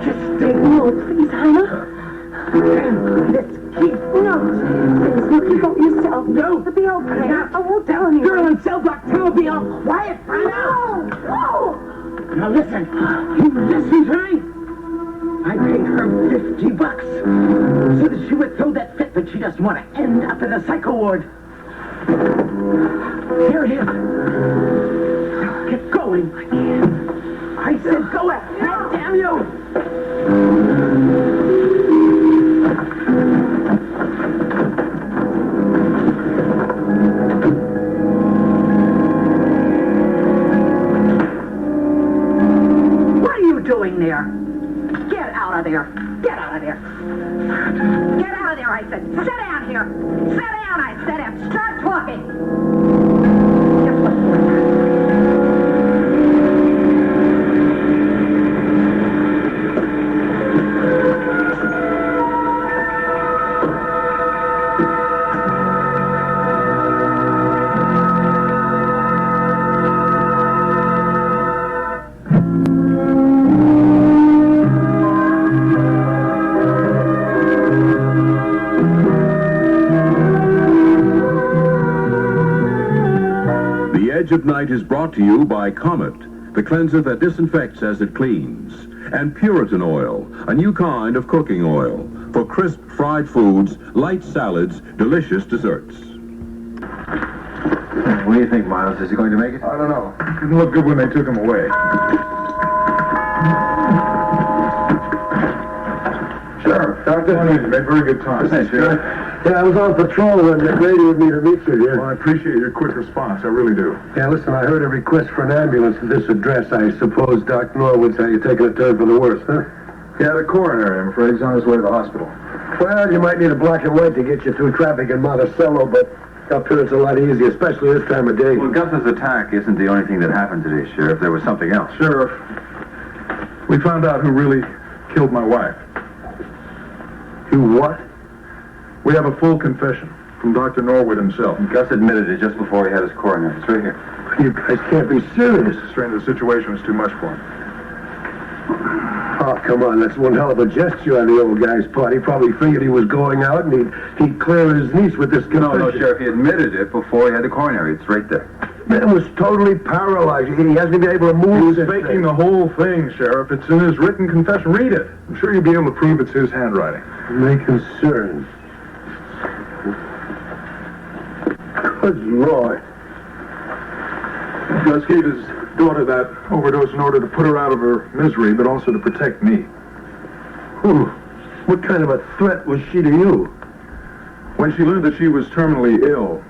Just stay low, please, Hannah. Let's keep. No. Please, look, you go yourself. No. It'll be okay. I won't tell anyone. Girl in cell block 2 will be all quiet for now. No! Now listen. You listen to me. I paid her $50 so that she would throw that fit, but she doesn't want to end up in the psycho ward. Here it is. Now get going. I said go ahead, damn you. What are you doing there? Get out of there. Get out of there. Get out of there, I said. Sit down here. Sit down, I said, and start talking. Edge of Night is brought to you by Comet, the cleanser that disinfects as it cleans, and Puritan oil, a new kind of cooking oil for crisp fried foods, light salads, delicious desserts. What do you think, Miles? Is he going to make it? I don't know. Didn't look good when they took him away. Sheriff, Doctor. You made very good time. Thanks, Sheriff. Yeah, I was on patrol and they radioed me to meet you here. Well, I appreciate your quick response. I really do. Yeah, listen, I heard a request for an ambulance at this address. I suppose Doc Norwood's how you're taking a turn for the worse, huh? Yeah, the coroner, I'm afraid, is on his way to the hospital. Well, you might need a black and white to get you through traffic in Monticello, but up here it's a lot easier, especially this time of day. Well, Gus's attack isn't the only thing that happened today, Sheriff. There was something else. Sheriff, we found out who really killed my wife. You what? We have a full confession from Dr. Norwood himself. Gus admitted it just before he had his coroner. It's right here. You guys can't be serious. Stranger, the situation was too much for him. Oh, come on. That's one hell of a gesture on the old guy's part. He probably figured he was going out and he'd clear his niece with this confession. No, Sheriff, he admitted it before he had the coronary. It's right there. Man was totally paralyzed. He hasn't been able to move. He was faking the whole thing, Sheriff. It's in his written confession. Read it. I'm sure you'll be able to prove it's his handwriting. My concern. Good Lord. Gus gave his daughter that overdose in order to put her out of her misery, but also to protect me. What kind of a threat was she to you? When she learned that she was terminally ill,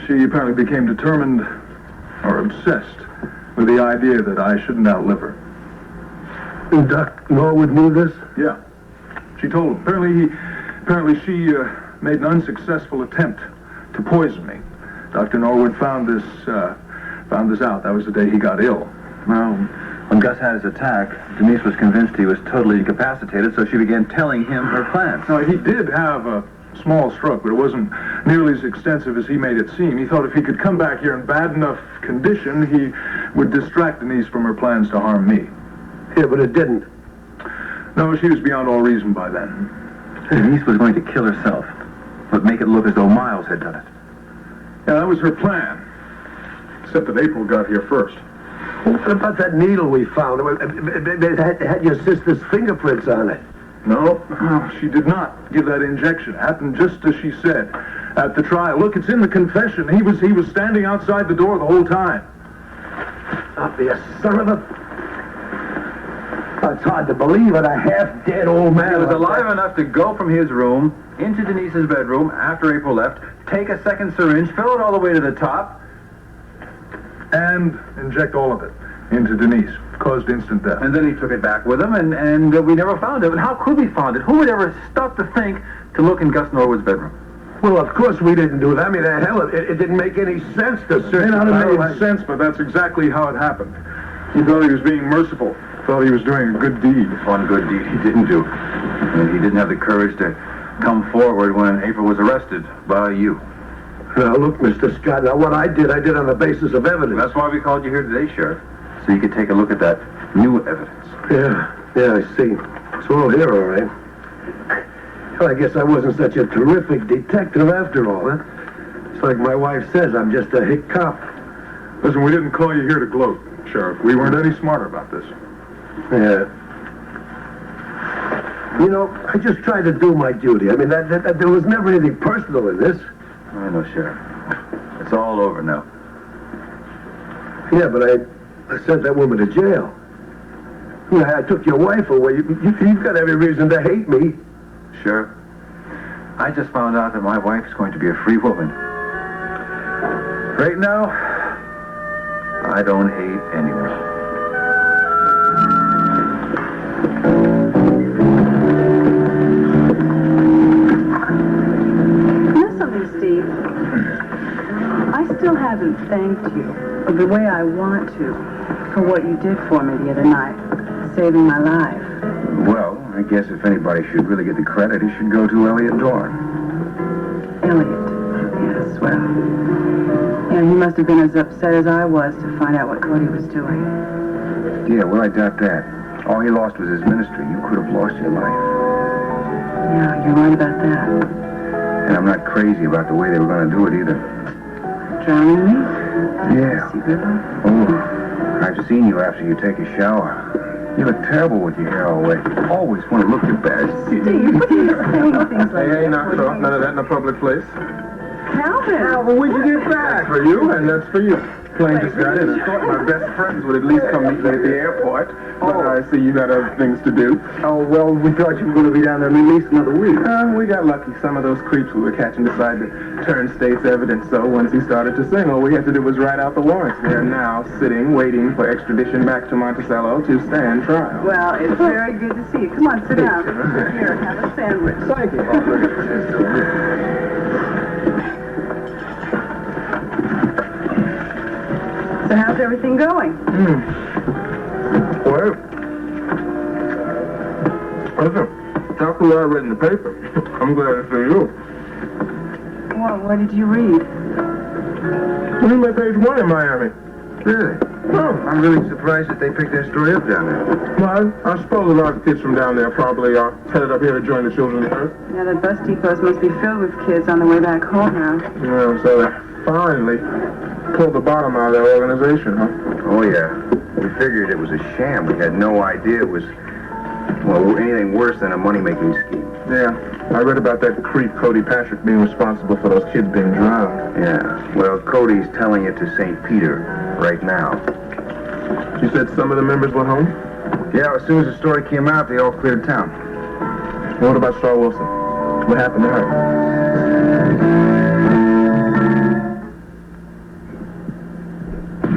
she apparently became determined or obsessed with the idea that I shouldn't outlive her. And Doc Norwood knew this? Yeah. She told him. Apparently she made an unsuccessful attempt to poison me. Dr. Norwood found this out. That was the day he got ill. Well, when Gus had his attack, Denise was convinced he was totally incapacitated, so she began telling him her plans. No, he did have a small stroke, but it wasn't nearly as extensive as he made it seem. He thought if he could come back here in bad enough condition, he would distract Denise from her plans to harm me. Yeah, but it didn't. No, she was beyond all reason by then. Denise was going to kill herself, but make it look as though Miles had done it. Yeah, that was her plan. Except that April got here first. What about that needle we found? It had your sister's fingerprints on it. No, she did not give that injection. It happened just as she said at the trial. Look, it's in the confession. He was standing outside the door the whole time. Not the son of a... It's hard to believe it. A half-dead old man. He was alive enough to go from his room into Denise's bedroom after April left, take a second syringe, fill it all the way to the top, and inject all of it into Denise. Caused instant death. And then he took it back with him, and we never found it. And how could we find it? Who would ever stop to think to look in Gus Norwood's bedroom? Well, of course we didn't do that. I mean, hell, it didn't make any sense to search. It may not have made sense, but that's exactly how it happened. He thought he was being merciful. Thought he was doing a good deed. One good deed he didn't do. And he didn't have the courage to come forward when April was arrested by you. Now, look, Mr. Scott, now what I did on the basis of evidence. That's why we called you here today, Sheriff. So you could take a look at that new evidence. Yeah, I see. It's all here, all right. Well, I guess I wasn't such a terrific detective after all, huh? It's like my wife says, I'm just a hick cop. Listen, we didn't call you here to gloat, Sheriff. We weren't any smarter about this. Yeah. You know, I just tried to do my duty. I mean, there was never anything personal in this. I know, Sheriff. It's all over now. Yeah, but I sent that woman to jail. Yeah, I took your wife away. You've got every reason to hate me. Sheriff, I just found out that my wife's going to be a free woman. Right now, I don't hate anyone. Steve, I still haven't thanked you the way I want to for what you did for me the other night, saving my life. Well, I guess if anybody should really get the credit, it should go to Elliot Dorn. Elliot, yes, well, yeah, he must have been as upset as I was to find out what Cody was doing. Yeah, well, I doubt that. All he lost was his ministry. You could have lost your life. Yeah, you're right about that. And I'm not crazy about the way they were going to do it either. Drowning me? Yeah. Oh, I've seen you after you take a shower. You look terrible with your hair all wet. You always want to look your best. Steve, what are you saying things like that? Hey, knock it off. None of that in a public place. Calvin! Well, when'd you get back? For you, and that's for you. Plane just got in. I thought my best friends would at least come meet me at the airport. But I see you got other things to do. Oh, well, we thought you were going to be down there at least another week. We got lucky. Some of those creeps we were catching decided to turn state's evidence. So once he started to sing, all we had to do was write out the warrants. They're now sitting, waiting for extradition back to Monticello to stand trial. Well, it's very good to see you. Come on, sit down. Here, have a sandwich. Thank you. So how's everything going? Well, listen, after what I read in the paper, I'm glad to see you. Well, what did you read? We made page 1 in Miami. Really? Oh. I'm really surprised that they picked that story up down there. Well, I suppose a lot of kids from down there probably headed up here to join the Children of the Earth. Yeah, the bus depots must be filled with kids on the way back home now. Yeah, so they finally pulled the bottom out of their organization, huh? Oh, yeah. We figured it was a sham. We had no idea it was, well, anything worse than a money-making scheme. Yeah. I read about that creep Cody Patrick being responsible for those kids being drowned. Yeah. Well, Cody's telling it to St. Peter right now. You said some of the members went home? Yeah, as soon as the story came out, they all cleared town. What about Star Wilson? What happened to her?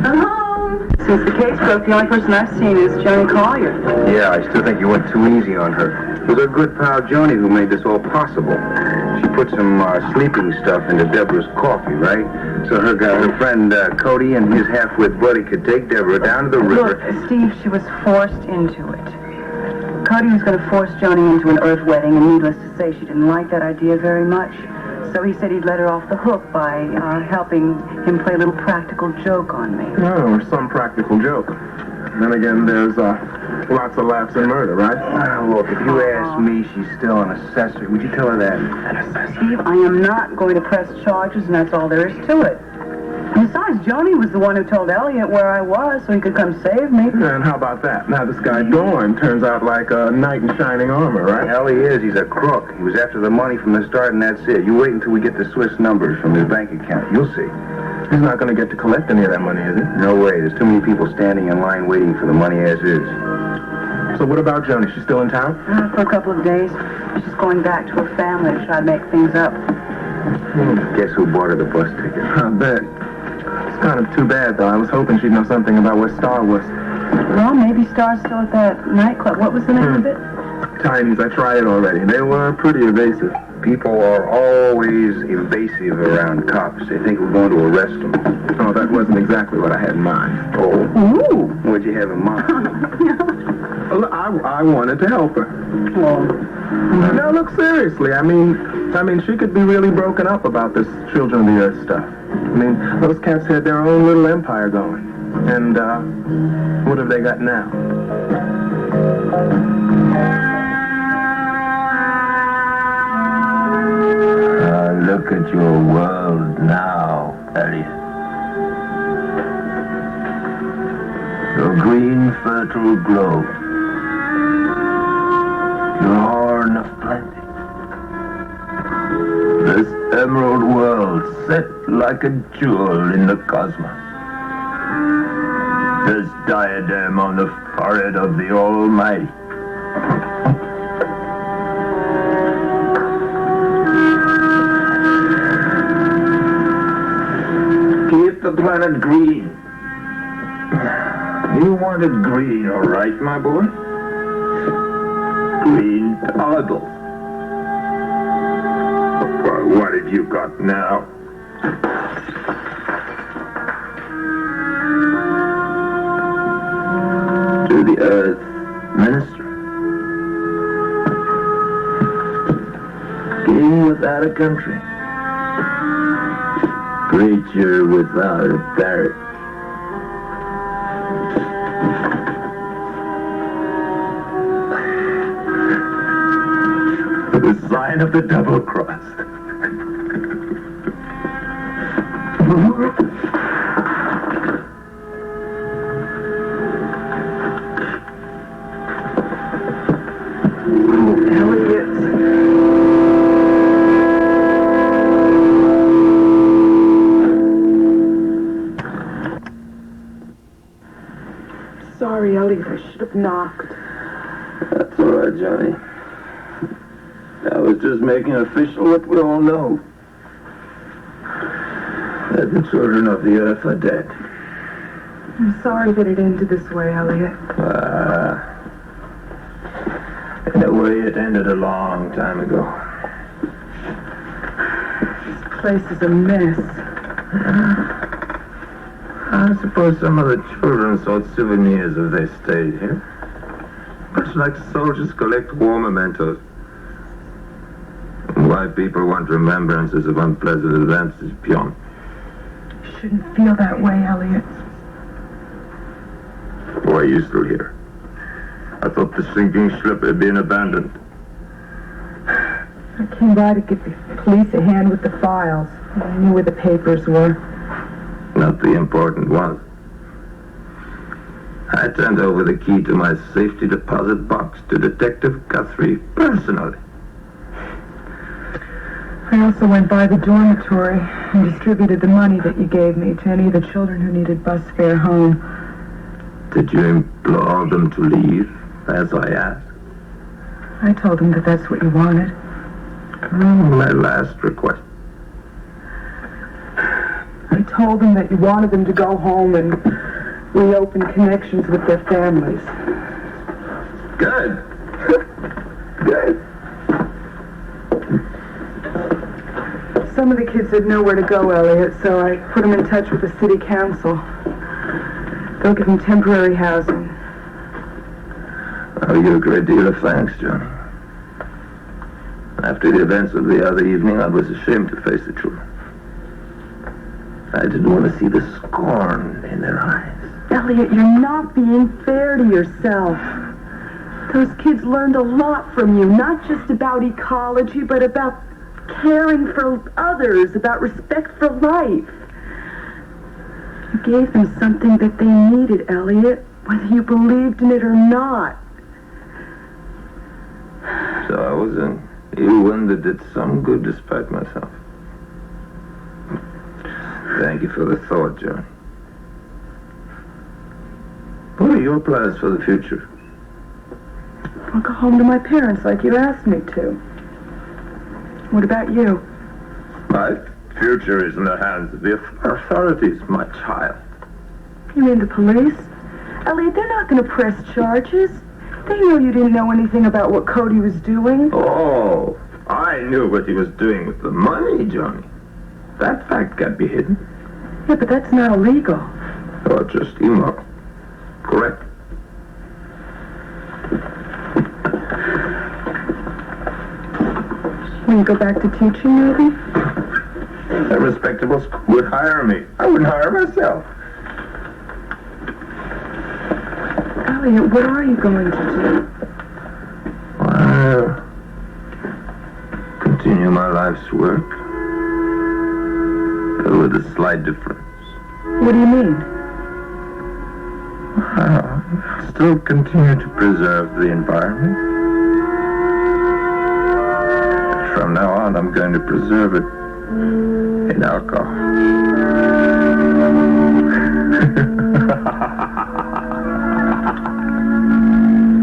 I'm home. Since the case broke, the only person I've seen is Johnny Collier. Yeah, I still think you went too easy on her. It was our good pal Joni who made this all possible. She put some sleeping stuff into Deborah's coffee, right? So her friend Cody and his half-wit buddy could take Deborah down to the river. Look, Steve, she was forced into it. Cody was going to force Joni into an Earth wedding, and needless to say, she didn't like that idea very much. So he said he'd let her off the hook by helping him play a little practical joke on me. Oh, some practical joke. Then again, there's lots of laughs in murder, right? Look, if you ask me, she's still an accessory. Would you tell her that? Steve, I am not going to press charges, and that's all there is to it. Besides, Joni was the one who told Elliot where I was so he could come save me. And how about that? Now this guy Dorn turns out like a knight in shining armor, right? Hell, he is. He's a crook. He was after the money from the start, and that's it. You wait until we get the Swiss numbers from his bank account. You'll see. He's not going to get to collect any of that money, is he? No way. There's too many people standing in line waiting for the money as is. So what about Joni? She's still in town? For a couple of days. She's going back to her family to try to make things up. Guess who bought her the bus ticket? I bet. It's kind of too bad, though. I was hoping she'd know something about where Star was. Well, maybe Star's still at that nightclub. What was the name of it? Tiny's. I tried it already. They were pretty evasive. People are always evasive around cops. They think we're going to arrest them. Oh, that wasn't exactly what I had in mind. Oh. Ooh. What'd you have in mind? Well, I wanted to help her. Well, no, look, seriously. I mean, she could be really broken up about this Children of the Earth stuff. I mean, those cats had their own little empire going. And, what have they got now? Look at your world now, Elliot. Your green, fertile globe. Your horn of plenty. This emerald world set like a jewel in the cosmos. This diadem on the forehead of the Almighty. Keep the planet green. You wanted green, all right, my boy? Green toddles. Well, what have you got now? To the Earth Ministry. King without a country. Creature without a parent. The sign of the double cross. Elliot. Sorry, Elliot. I should have knocked. That's all right, Johnny. I was just making official what we all know. That the children of the earth are dead. I'm sorry that it ended this way, Elliot. In a way, it ended a long time ago. This place is a mess. I suppose some of the children sought souvenirs if they stayed here. Much like soldiers collect war mementos. Why people want remembrances of unpleasant events is beyond. You shouldn't feel that way, Elliot. Why are you still here? I thought the sinking ship had been abandoned. I came by to give the police a hand with the files. I knew where the papers were. Not the important ones. I turned over the key to my safety deposit box to Detective Guthrie personally. I also went by the dormitory and distributed the money that you gave me to any of the children who needed bus fare home. Did you implore them to leave, as I asked? I told them that that's what you wanted. My last request. I told them that you wanted them to go home and reopen connections with their families. Good. Good. Some of the kids had nowhere to go, Elliot, so I put them in touch with the city council. They'll give them temporary housing. I owe you a great deal of thanks, Johnny. After the events of the other evening, I was ashamed to face the truth. I didn't want to see the scorn in their eyes. Elliot, you're not being fair to yourself. Those kids learned a lot from you, not just about ecology, but about caring for others, about respect for life. You gave them something that they needed, Elliot, whether you believed in it or not. So I was an ill one that did some good despite myself. Thank you for the thought, John. What are your plans for the future? I'll go home to my parents like you asked me to. What about you? My future is in the hands of the authorities, my child. You mean the police? Elliot, they're not going to press charges. They know you didn't know anything about what Cody was doing. Oh, I knew what he was doing with the money, Johnny. That fact can't be hidden. Yeah, but that's not illegal. Or just immoral. Correct. When you go back to teaching, maybe? A respectable school would hire me. I wouldn't hire myself. Elliot, what are you going to do? I'll continue my life's work. But with a slight difference. What do you mean? I'll still continue to preserve the environment. But from now on, I'm going to preserve it in alcohol.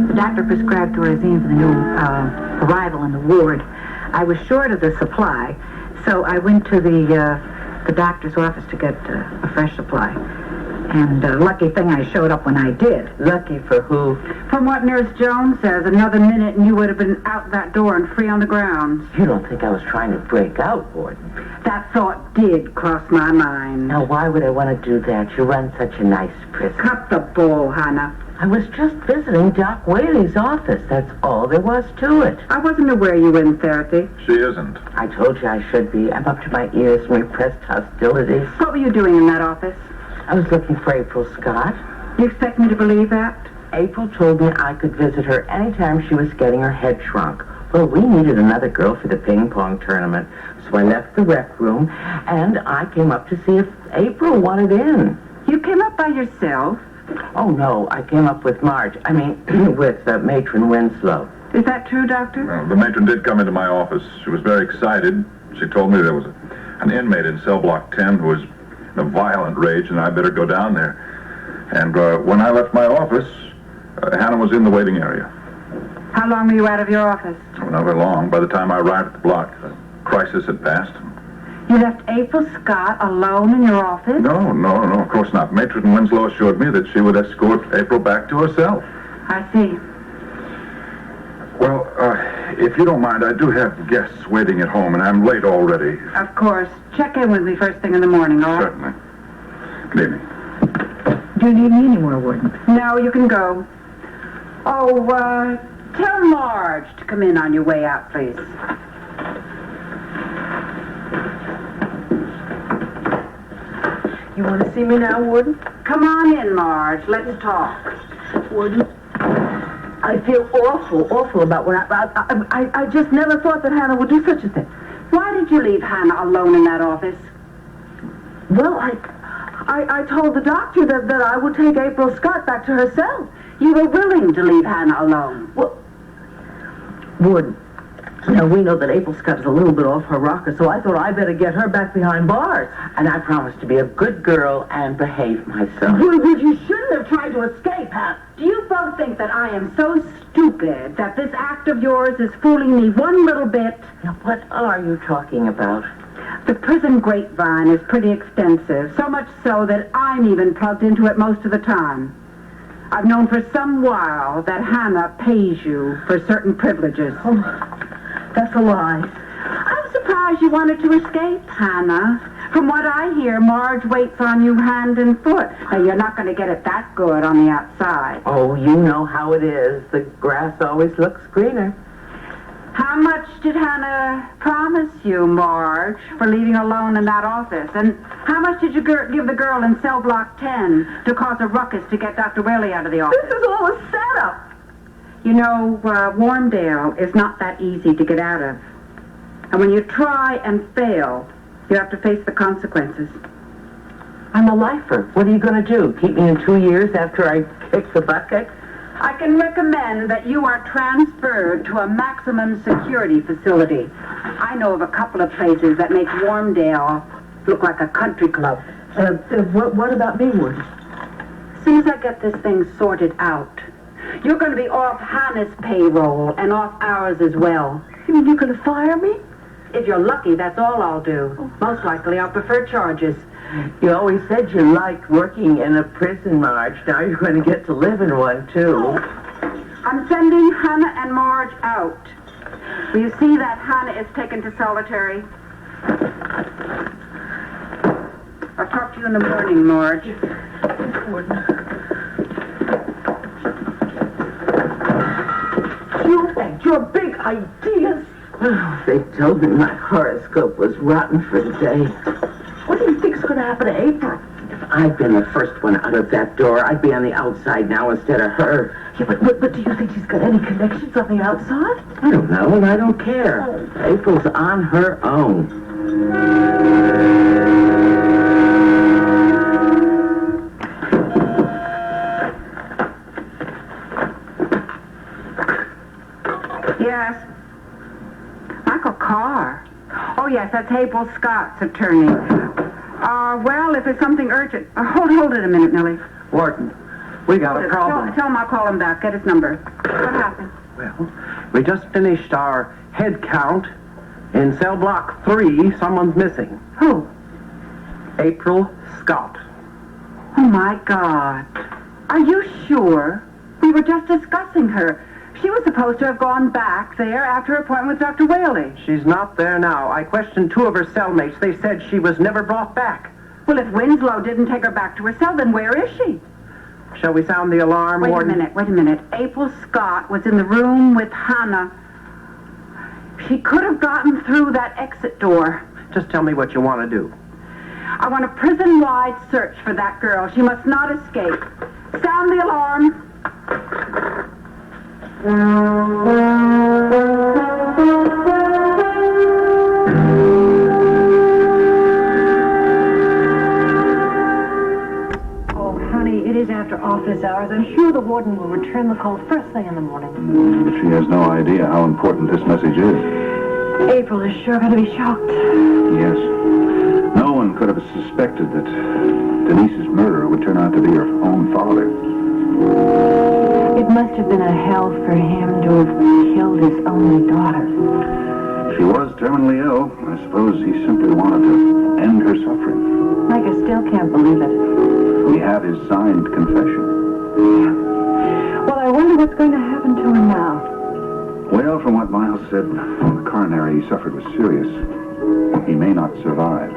The doctor prescribed Thorazine for the new arrival in the ward. I was short of the supply, so I went to the doctor's office to get a fresh supply. And lucky thing I showed up when I did. Lucky for who? From what Nurse Jones says, another minute and you would have been out that door and free on the grounds. You don't think I was trying to break out, Warden? That thought did cross my mind. Now, why would I want to do that? You run such a nice prison. Cut the bull, Hannah. I was just visiting Doc Whaley's office. That's all there was to it. I wasn't aware you were in therapy. She isn't. I told you I should be. I'm up to my ears in repressed hostilities. What were you doing in that office? I was looking for April Scott. You expect me to believe that? April told me I could visit her anytime she was getting her head shrunk. Well, we needed another girl for the ping pong tournament. So I left the rec room, and I came up to see if April wanted in. You came up by yourself? Oh, no, I came up with Marge. I mean, with Matron Winslow. Is that true, Doctor? Well, the matron did come into my office. She was very excited. She told me there was an inmate in cell block 10 who was in a violent rage, and I better go down there. And when I left my office, Hannah was in the waiting area. How long were you out of your office? Oh, not very long. By the time I arrived at the block, the crisis had passed. You left April Scott alone in your office? No, of course not. Matron Winslow assured me that she would escort April back to herself. I see. Well, if you don't mind, I do have guests waiting at home, and I'm late already. Of course. Check in with me first thing in the morning, all right? Certainly. Good evening. Do you need me anymore, Warden? No, you can go. Oh, tell Marge to come in on your way out, please. You want to see me now, Warden? Come on in, Marge. Let's talk. Warden, I feel awful about what I just never thought that Hannah would do such a thing. Why did you leave Hannah alone in that office? Well, I told the doctor that I would take April Scott back to her cell. You were willing to leave Hannah alone. Well, Warden, now we know that April Scott is a little bit off her rocker, so I thought I better get her back behind bars. And I promised to be a good girl and behave myself. Well, you shouldn't have tried to escape, Hannah. Do you both think that I am so stupid that this act of yours is fooling me one little bit? Now, what are you talking about? The prison grapevine is pretty extensive, so much so that I'm even plugged into it most of the time. I've known for some while that Hannah pays you for certain privileges. Oh, that's a lie. I'm surprised you wanted to escape, Hannah. From what I hear, Marge waits on you hand and foot. Now, you're not going to get it that good on the outside. Oh, you know how it is. The grass always looks greener. How much did Hannah promise you, Marge, for leaving alone in that office? And how much did you give the girl in cell block 10 to cause a ruckus to get Dr. Whaley out of the office? This is all a setup. You know, Warmdale is not that easy to get out of. And when you try and fail, you have to face the consequences. I'm a lifer. What are you going to do? Keep me in 2 years after I kick the bucket? I can recommend that you are transferred to a maximum security facility. I know of a couple of places that make Warmdale look like a country club. What about me, Warden? As soon as I get this thing sorted out, you're going to be off Hannah's payroll and off ours as well. You mean you're going to fire me? If you're lucky, that's all I'll do. Most likely, I'll prefer charges. You always said you liked working in a prison, Marge. Now you're going to get to live in one, too. I'm sending Hannah and Marge out. Will you see that Hannah is taken to solitary? I'll talk to you in the morning, Marge. You and your big ideas. Oh, they told me my horoscope was rotten for the day. What do you think's going to happen to April? If I'd been the first one out of that door, I'd be on the outside now instead of her. Yeah, but do you think she's got any connections on the outside? I don't know, and I don't care. April's on her own. Yes. Michael Carr. Oh, yes, that's April Scott's attorney. Well, if it's something urgent... hold it a minute, Millie. Warden, we got a problem. Tell him I'll call him back. Get his number. What happened? Well, we just finished our head count. In cell block 3, someone's missing. Who? April Scott. Oh, my God. Are you sure? We were just discussing her. She was supposed to have gone back there after her appointment with Dr. Whaley. She's not there now. I questioned 2 of her cellmates. They said she was never brought back. Well, if Winslow didn't take her back to her cell, then where is she? Shall we sound the alarm, Warden? Wait a minute. April Scott was in the room with Hannah. She could have gotten through that exit door. Just tell me what you want to do. I want a prison-wide search for that girl. She must not escape. Sound the alarm. Oh, honey, it is after office hours. I'm sure the warden will return the call first thing in the morning. But she has no idea how important this message is. April is sure going to be shocked. Yes. No one could have suspected that Denise's murderer would turn out to be her own father. It must have been a hell for him to have killed his only daughter. She was terminally ill. I suppose he simply wanted to end her suffering. Mike, I still can't believe it. We have his signed confession. Well, I wonder what's going to happen to him now. Well, from what Miles said, the coronary he suffered was serious. He may not survive.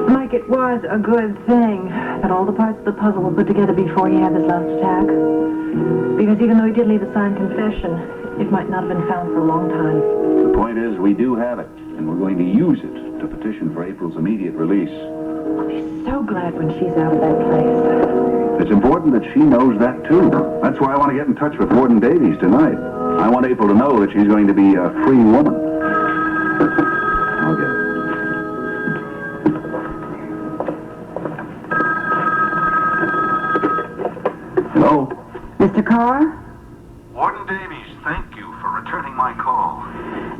Mike, it was a good thing that all the parts of the puzzle were put together before he had this last attack. Because even though he did leave a signed confession, it might not have been found for a long time. The point is, we do have it, and we're going to use it to petition for April's immediate release. I'll be so glad when she's out of that place. It's important that she knows that, too. That's why I want to get in touch with Warden Davies tonight. I want April to know that she's going to be a free woman. I'll get it. Hello? Mr. Carr? Warden Davies, thank you for returning my call.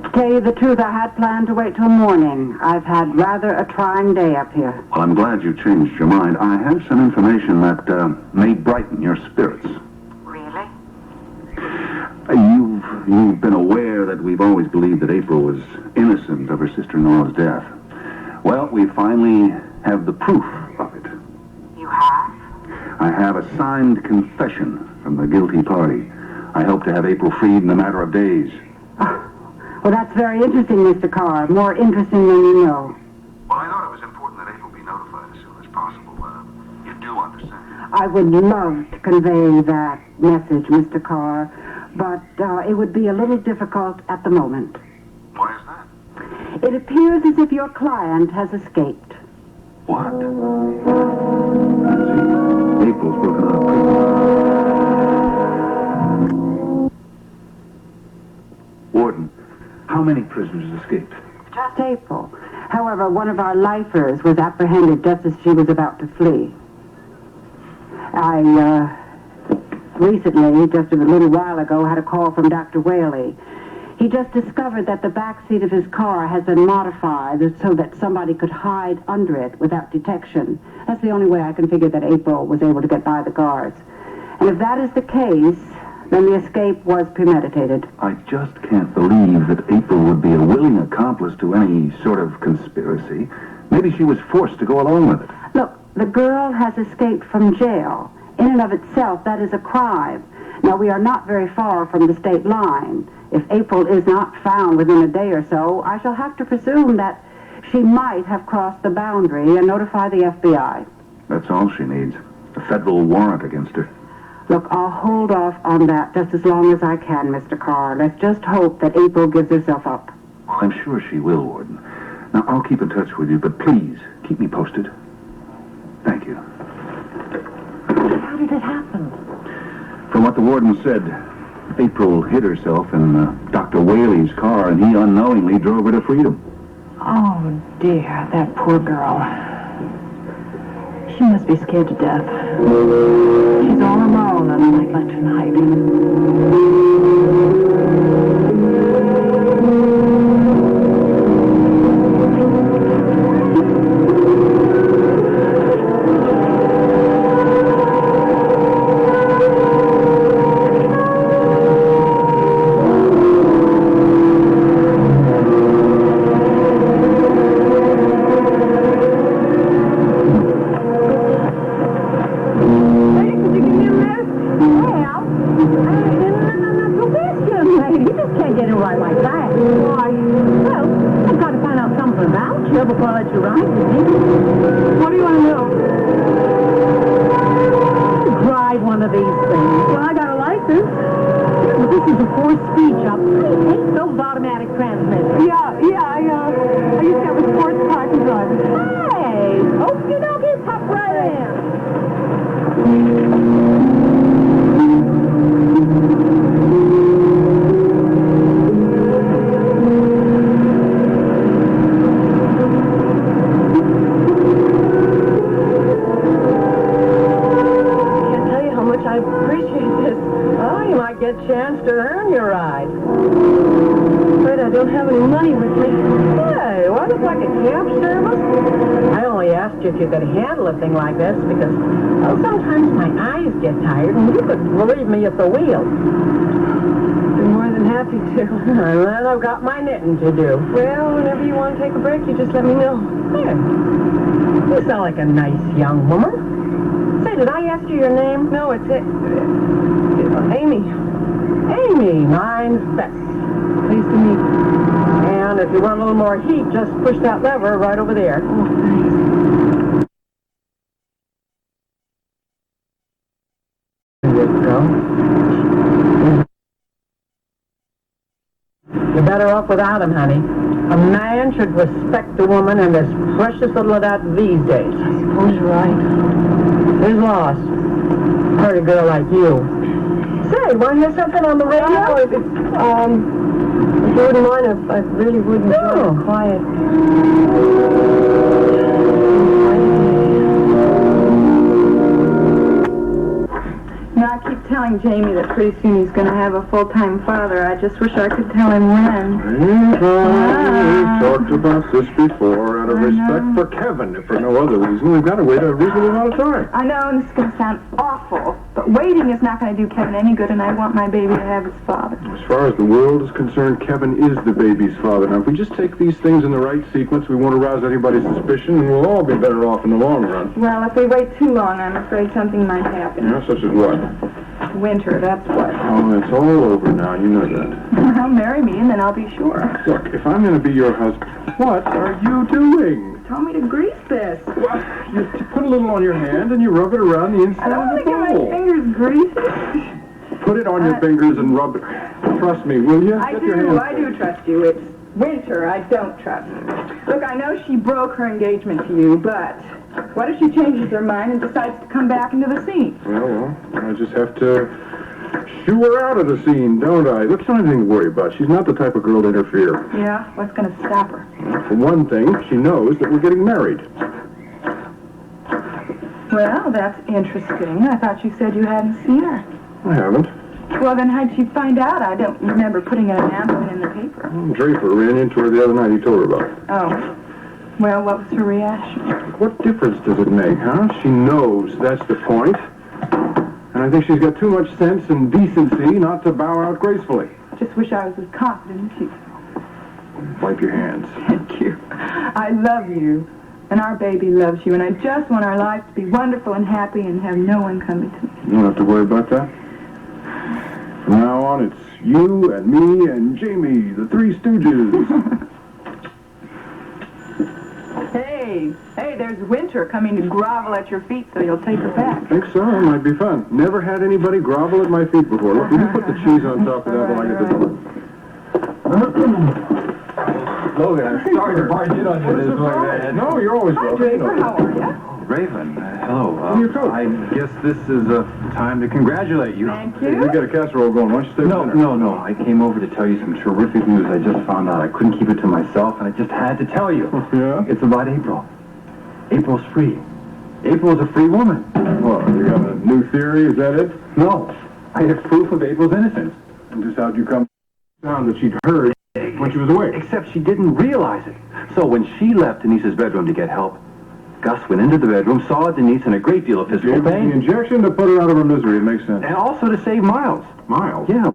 To tell you the truth, I had planned to wait till morning. I've had rather a trying day up here. Well, I'm glad you changed your mind. I have some information that may brighten your spirits. Really? You've been aware that we've always believed that April was innocent of her sister-in-law's death. Well, we finally have the proof of it. You have? I have a signed confession from the guilty party. I hope to have April freed in a matter of days. Well, that's very interesting, Mr. Carr. More interesting than you know. Well, I thought it was important that April be notified as soon as possible. You do understand. I would love to convey that message, Mr. Carr, but it would be a little difficult at the moment. Why is that? It appears as if your client has escaped. What? See, April's broken out of prison. Warden, how many prisoners escaped? Just April. However, one of our lifers was apprehended just as she was about to flee. I recently, just a little while ago, had a call from Dr. Whaley. He just discovered that the back seat of his car has been modified so that somebody could hide under it without detection. That's the only way I can figure that April was able to get by the guards. And if that is the case, then the escape was premeditated. I just can't believe that April would be a willing accomplice to any sort of conspiracy. Maybe she was forced to go along with it. Look, the girl has escaped from jail. In and of itself, that is a crime. Now, we are not very far from the state line. If April is not found within a day or so, I shall have to presume that she might have crossed the boundary and notify the FBI. That's all she needs. A federal warrant against her. Look, I'll hold off on that just as long as I can, Mr. Carr. Let's just hope that April gives herself up. Well, I'm sure she will, Warden. Now, I'll keep in touch with you, but please, keep me posted. Thank you. How did it happen? From what the warden said, April hid herself in Dr. Whaley's car, and he unknowingly drove her to freedom. Oh, dear, that poor girl. She must be scared to death. She's all alone on a night like tonight. Before I let you ride with me. What do you want to know? Ride one of these things. Well, I got a license. Yeah, but this is a four-speed job. I hate those automatic transmissions. Yeah, I used to have a sports car to drive. Hey, okie dokie, pop right in. Chance to earn your ride. Afraid I don't have any money with me. Hey, what is like a cab service? I only asked you if you could handle a thing like this because, well, sometimes my eyes get tired and you could relieve me at the wheel. Be more than happy to. And then I've got my knitting to do. Well, whenever you want to take a break, you just let me know. Here. You sound like a nice young woman. Say, did I ask you your name? No, it's Amy. Amy, mine's Bess. Pleased to meet you. And if you want a little more heat, just push that lever right over there. Oh, thanks. There you go. You're better off without him, honey. A man should respect a woman, and there's precious little of that these days. I suppose you're right. Who's lost? Heard a girl like you. Say, want to hear something on the radio? No, if you wouldn't mind, I really wouldn't enjoy it quiet. Now, I keep telling Jamie that pretty soon he's going to have a full-time father. I just wish I could tell him when. We've talked about this before, out of respect for Kevin, if for no other reason. We've got to wait a reasonable amount of time. I know, and this is going to sound awful, but waiting is not going to do Kevin any good, and I want my baby to have his father. As far as the world is concerned, Kevin is the baby's father. Now, if we just take these things in the right sequence, we won't arouse anybody's suspicion, and we'll all be better off in the long run. Well, if we wait too long, I'm afraid something might happen. Yeah, such as what? Winter, that's what. Oh, it's all over now. You know that. Well, marry me, and then I'll be sure. Look, if I'm going to be your husband, what are you doing? You told me to grease this. Well, you put a little on your hand, and you rub it around the inside I don't of the want to bowl. get my fingers greasy. Put it on your fingers and rub it. Trust me, will you? I do trust you. It's Winter I don't trust. Look, I know she broke her engagement to you, but what if she changes her mind and decides to come back into the scene? Well, I just have to shoo her out of the scene, don't I? Look, she's not anything to worry about. She's not the type of girl to interfere. Yeah? What's going to stop her? For one thing, she knows that we're getting married. Well, that's interesting. I thought you said you hadn't seen her. I haven't. Well, then how'd she find out? I don't remember putting an announcement in the paper. Draper ran into her the other night. He told her about it. Oh. Well, what was her reaction? What difference does it make, huh? She knows that's the point. And I think she's got too much sense and decency not to bow out gracefully. I just wish I was as confident as you. Wipe your hands. Thank you. I love you. And our baby loves you. And I just want our life to be wonderful and happy and have no one come between. You don't have to worry about that. From now on, it's you and me and Jamie, the Three Stooges. Hey, there's Winter coming to grovel at your feet, so you'll take her back. I think so. It might be fun. Never had anybody grovel at my feet before. Look, will you put the cheese on top of that while I get the door? Logan, I'm sorry to barge in on you this way. No, you're always welcome. Draper, how are you? Raven, hello. Your coat. I guess this is time to congratulate you. Thank Hey, you. we got a casserole going. Why don't you stay for dinner? No. I came over to tell you some terrific news I just found out. I couldn't keep it to myself, and I just had to tell you. Yeah? It's about April. April's free. April's a free woman. Well, you got a new theory? Is that it? No. I have proof of April's innocence. And just how'd you come down that she'd heard when she was awake? Except she didn't realize it. So when she left Denise's bedroom to get help, Gus went into the bedroom, saw Denise in a great deal of physical Gave her pain. the injection to put her out of her misery. It makes sense. And also to save Miles. Miles? Yeah,